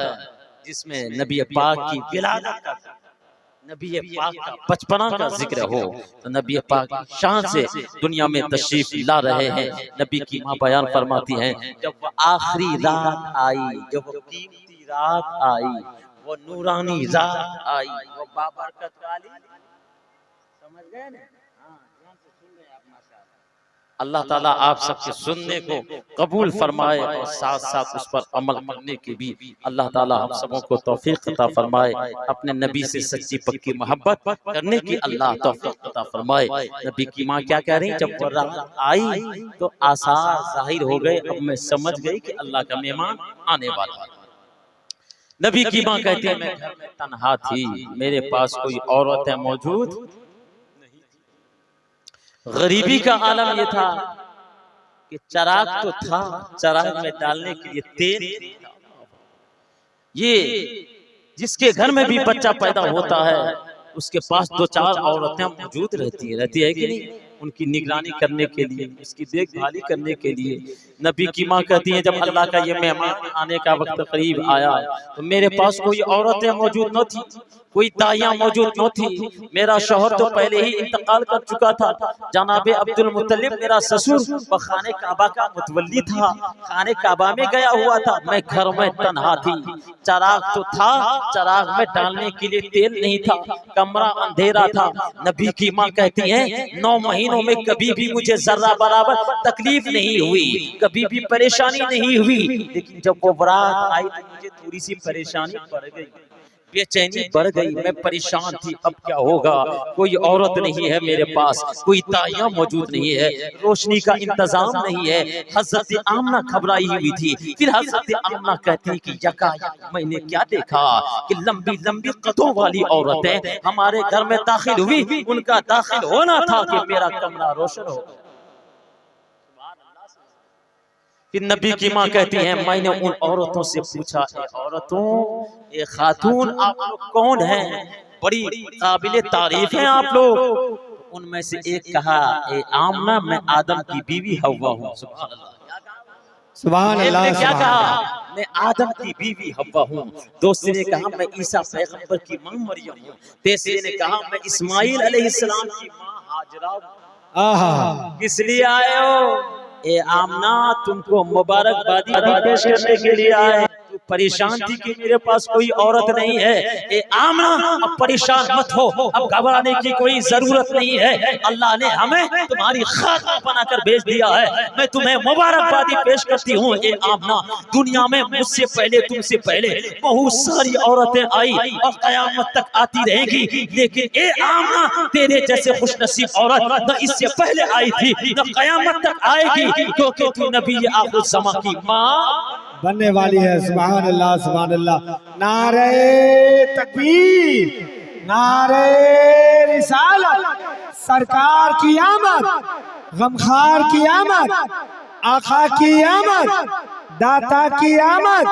जिसमें नबी पाक की विलादत का, नबी पाक का बचपना का जिक्र हो। तो नबी पाक शान से दुनिया में तशरीफ ला रहे हैं। नबी की माँ बयान फरमाती हैं, जब वो आखिरी रात आई, जब वो कीमती रात आई, वो नूरानी रात आई, वो बाबरकत वाली, समझ गए ना? अल्लाह ताला आप सबके सुनने को कबूल फरमाए और साथ साथ उस पर अमल करने की भी अल्लाह ताला हम सबों को तौफीक अता फरमाए। अपने नबी से सच्ची पक्की मोहब्बत करने की अल्लाह तौफीक अता फरमाए। नबी की माँ क्या कह रही, जब वो रात आई तो आसार जाहिर हो गए, अब मैं समझ गई कि अल्लाह का मेहमान आने वाला है। नबी की माँ कहती है, मैं घर में तन्हा थी, मेरे पास कोई औरतें मौजूद, गरीबी का आलम ये था कि चराग तो था, चराग में डालने के लिए तेल, ये जिसके घर में भी बच्चा पैदा होता है उसके पास 2-4 औरतें मौजूद रहती है कि नहीं? उनकी निगरानी करने के लिए, उसकी देखभाली करने के लिए। नबी की माँ कहती है जब अल्लाह का ये मेहमान आने का वक्त करीब आया तो मेरे पास कोई औरतें मौजूद न थी, कोई ताइयां मौजूद न थी। मेरा शौहर तो पहले ही इंतकाल कर चुका था। जनाबे अब्दुल मुत्तलिब मेरा ससुर वो खाने काबा का मुतवल्ली था, खाने काबा में गया हुआ था। मैं घर में तन्हा थी, चराग तो था, चराग में डालने के लिए तेल नहीं था, कमरा अंधेरा था। नबी की माँ कहती है 9 महीनों में कभी भी मुझे जर्रा बराबर तकलीफ नहीं हुई, कभी भी परेशानी नहीं हुई। लेकिन जब वो बारात आई तो मुझे थोड़ी सी परेशानी बढ़ गई, बेचैनी बढ़ गई, मैं परेशान थी। अब क्या होगा, कोई औरत नहीं है मेरे पास, कोई ताइयां मौजूद नहीं है, रोशनी का इंतजाम नहीं है। हजरत आमना घबराई हुई थी। फिर हजरत आमना कहती है कि यकायक मैंने क्या देखा कि लंबी लंबी कदों वाली औरतें हमारे घर में दाखिल हुई। उनका दाखिल होना था कि मेरा कमरा रोशन हो। फिर नबी की माँ कहती है मैंने उन औरतों से पूछा, औरतों ये खातून आप लोग कौन हैं, बड़ी काबिले तारीफ हैं आप लोग। उनमें से एक कहा ए आमना मैं आदम की बीवी हव्वा हूँ। सुभान अल्लाह, सुभान अल्लाह। क्या कहा, मैं आदम की बीवी हव्वा हूँ। दूसरे ने कहा मैं ईसा पैगंबर की मां मरियम हूँ। तीसरे ने कहा मैं इस्माइल अलैहिस्सलाम की मां हाजरा हूँ। किस लिए आए हो? ए आमना तुमको मुबारकबादी पेश करने के लिए आए। तू परेशान थी कि मेरे पास कोई औरत नहीं है। ए आमना अब परेशान मत हो, अब घबराने की कोई जरूरत नहीं है। अल्लाह ने हमें तुम्हारी खातून बनाकर भेज दिया है। मैं तुम्हें मुबारकबादी पेश करती हूँ। ए आमना दुनिया में मुझसे पहले तुमसे पहले बहुत सारी औरतें आई और कयामत तक आती रहेंगी, लेकिन ए आमना तेरे जैसे खुशनसीब औरत न इससे पहले आई थी न कयामत तक आएगी, क्योंकि तू नबी आखिर ज़मा की माँ बनने वाली है। सुभान अल्लाह, सुभान अल्लाह। नारे तकबीर, नारे रिसालत, सरकार की आमद, गमखार की आमद, आका की आमद, दाता की आमद।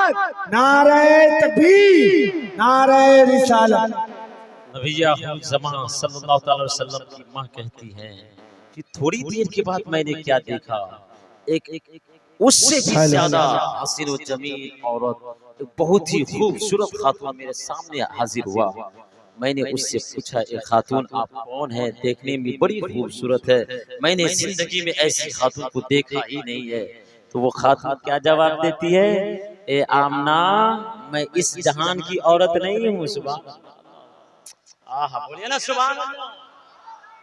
नारे तकबीर, नारे रिसालत। नबी आखिर ज़मा सल्लल्लाहु अलैहि वसल्लम की माँ कहती हैं कि थोड़ी देर के बाद मैंने क्या देखा, एक उससे भी ज्यादा हसीन व जमील औरत, एक बहुत ही खूबसूरत खातून मेरे सामने हाजिर हुआ। मैंने उससे पूछा ए खातून आप कौन है, देखने में बड़ी खूबसूरत है, मैंने जिंदगी में ऐसी खातून को देखा ही नहीं है। तो वो खातून क्या जवाब देती है, ए आमना मैं इस जहान की औरत नहीं हूँ। सुभान अल्लाह, बोलिए ना सुभान अल्लाह।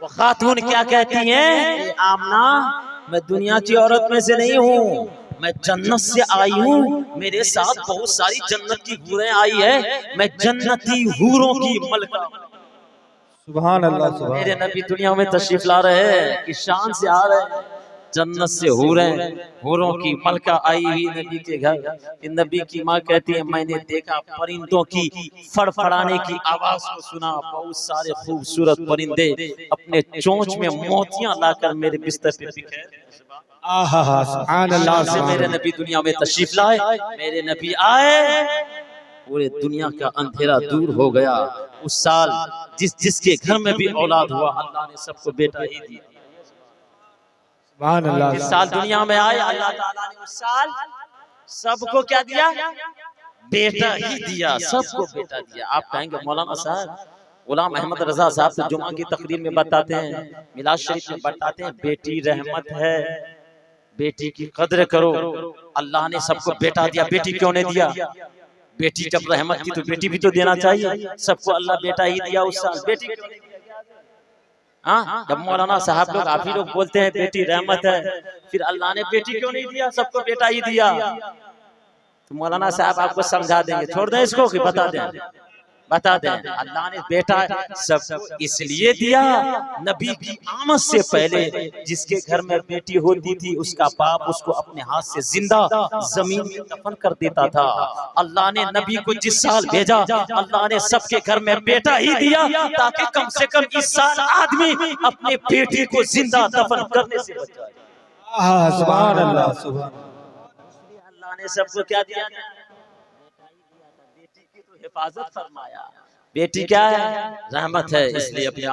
वो खातून क्या कहती हैं, आमना मैं दुनिया की औरत में से नहीं हूँ, मैं जन्नत से आई हूँ। मेरे साथ बहुत सारी जन्नत की हूरें आई है, मैं जन्नती हूरों की मलका। सुभान अल्लाह। मेरे नबी दुनिया में तशरीफ ला रहे हैं कि शान से आ रहे हैं, जन्नत से हूरों की मलका आई हुई नबी के घर। नबी की माँ कहती है मैंने देखा परिंदों की फड़फड़ाने की आवाज को सुना, बहुत सारे खूबसूरत परिंदे अपने चोंच में मोतियां लाकर मेरे बिस्तर पे बिखेर। सुभान अल्लाह से मेरे नबी दुनिया में तशरीफ लाए, मेरे नबी आए, पूरे दुनिया का अंधेरा दूर हो गया। उस साल जिसके घर में भी औलाद हुआ अल्लाह ने सबको बेटा ही दिया। इस साल दुनिया में आए अल्लाह ताला ने उस साल सबको क्या दिया, बेटा ही दिया, सबको बेटा दिया। आप कहेंगे मौलाना साहब गुलाम अहमद रजा साहब तो जुमा की तकरीर में बताते हैं, मिलाद शरीफ में बताते हैं बेटी रहमत है, बेटी की कद्र करो। अल्लाह ने सबको बेटा दिया, बेटी क्यों नहीं दिया? बेटी जब रहमत थी तो बेटी भी तो देना चाहिए। सबको अल्लाह बेटा ही दिया उस साल, बेटी क्यों नहीं दिया? हाँ, जब मौलाना साहब लोग आप ही लोग बोलते हैं बेटी रहमत है, फिर अल्लाह ने बेटी क्यों नहीं दिया, सबको बेटा ही दिया? तो मौलाना साहब आपको समझा देंगे, छोड़ दें इसको कि बता दें। अल्लाह ने बेटा सबको इसलिए दिया, नबी की आमद से पहले जिसके घर में बेटी होती थी उसका बाप उसको अपने हाथ से जिंदा जमीन में दफन कर देता था। अल्लाह ने नबी को जिस साल भेजा अल्लाह ने सबके घर में बेटा ही दिया, ताकि कम से कम इस साल आदमी अपने बेटी को जिंदा दफन करने से बचाए। सुभान अल्लाह, सुभान अल्लाह ने सबको क्या दिया? हिफाजत फरमाया। बेटी क्या है? रहमत है, इसलिए अपने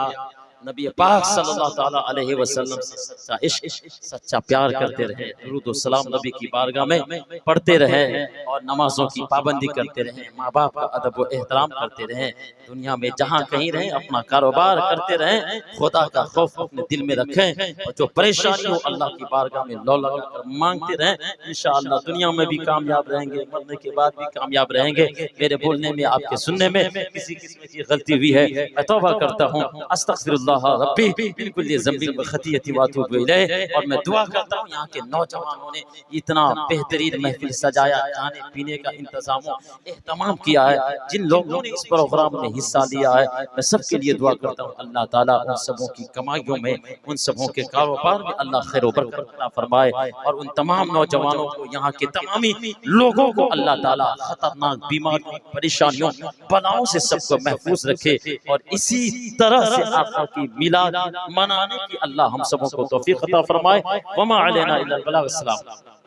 नबी पाक सल्लल्लाहु ताला अलैहि वसल्लम से सच्चा इश्क, सच्चा प्यार करते रहे, दुरूद व सलाम नबी की बारगाह में पढ़ते रहे और नमाजों की पाबंदी करते रहे, माँ बाप का अदब व एहतराम करते रहे, दुनिया में जहाँ कहीं रहे अपना कारोबार करते रहे, खुदा का खौफ अपने दिल में रखें और जो परेशानी हो अल्लाह की बारगाह में लो लगा कर मांगते रहें। इंशाअल्लाह दुनिया में भी कामयाब रहेंगे, मरने के बाद भी कामयाब रहेंगे। मेरे बोलने में आपके सुनने में किसी किस्म की गलती हुई है, मैं तौबा करता हूँ, अस्तगफिरुल्लाह रब्बी मिन कुल्ली ज़ंबिन व खतीयतिन व अतूबु इलैह। और मैं दुआ करता हूँ यहाँ के नौजवानों ने इतना बेहतरीन महफिल सजाया, खाने पीने का इंतजाम एहतमाम किया है, जिन लोगों ने इस प्रोग्राम में हिस्सा लिया है, मैं सबके लिए दुआ करता हूँ अल्लाह ताला उन सबों की कमाइयों में, उन सबों के कारोबार में अल्लाह खैर व बरकत अता फरमाए और उन तमाम नौजवानों को, यहाँ के तमामी लोगों को अल्लाह ताला खतरनाक बीमारियों, परेशानियों, बलाओं से सबको महफूज रखे और इसी तरह से आका की मिलाद मनाने की अल्लाह हम सबों को तौफीक अता फरमाए। वमा अलैना इल्लल बलाग। अस्सलाम।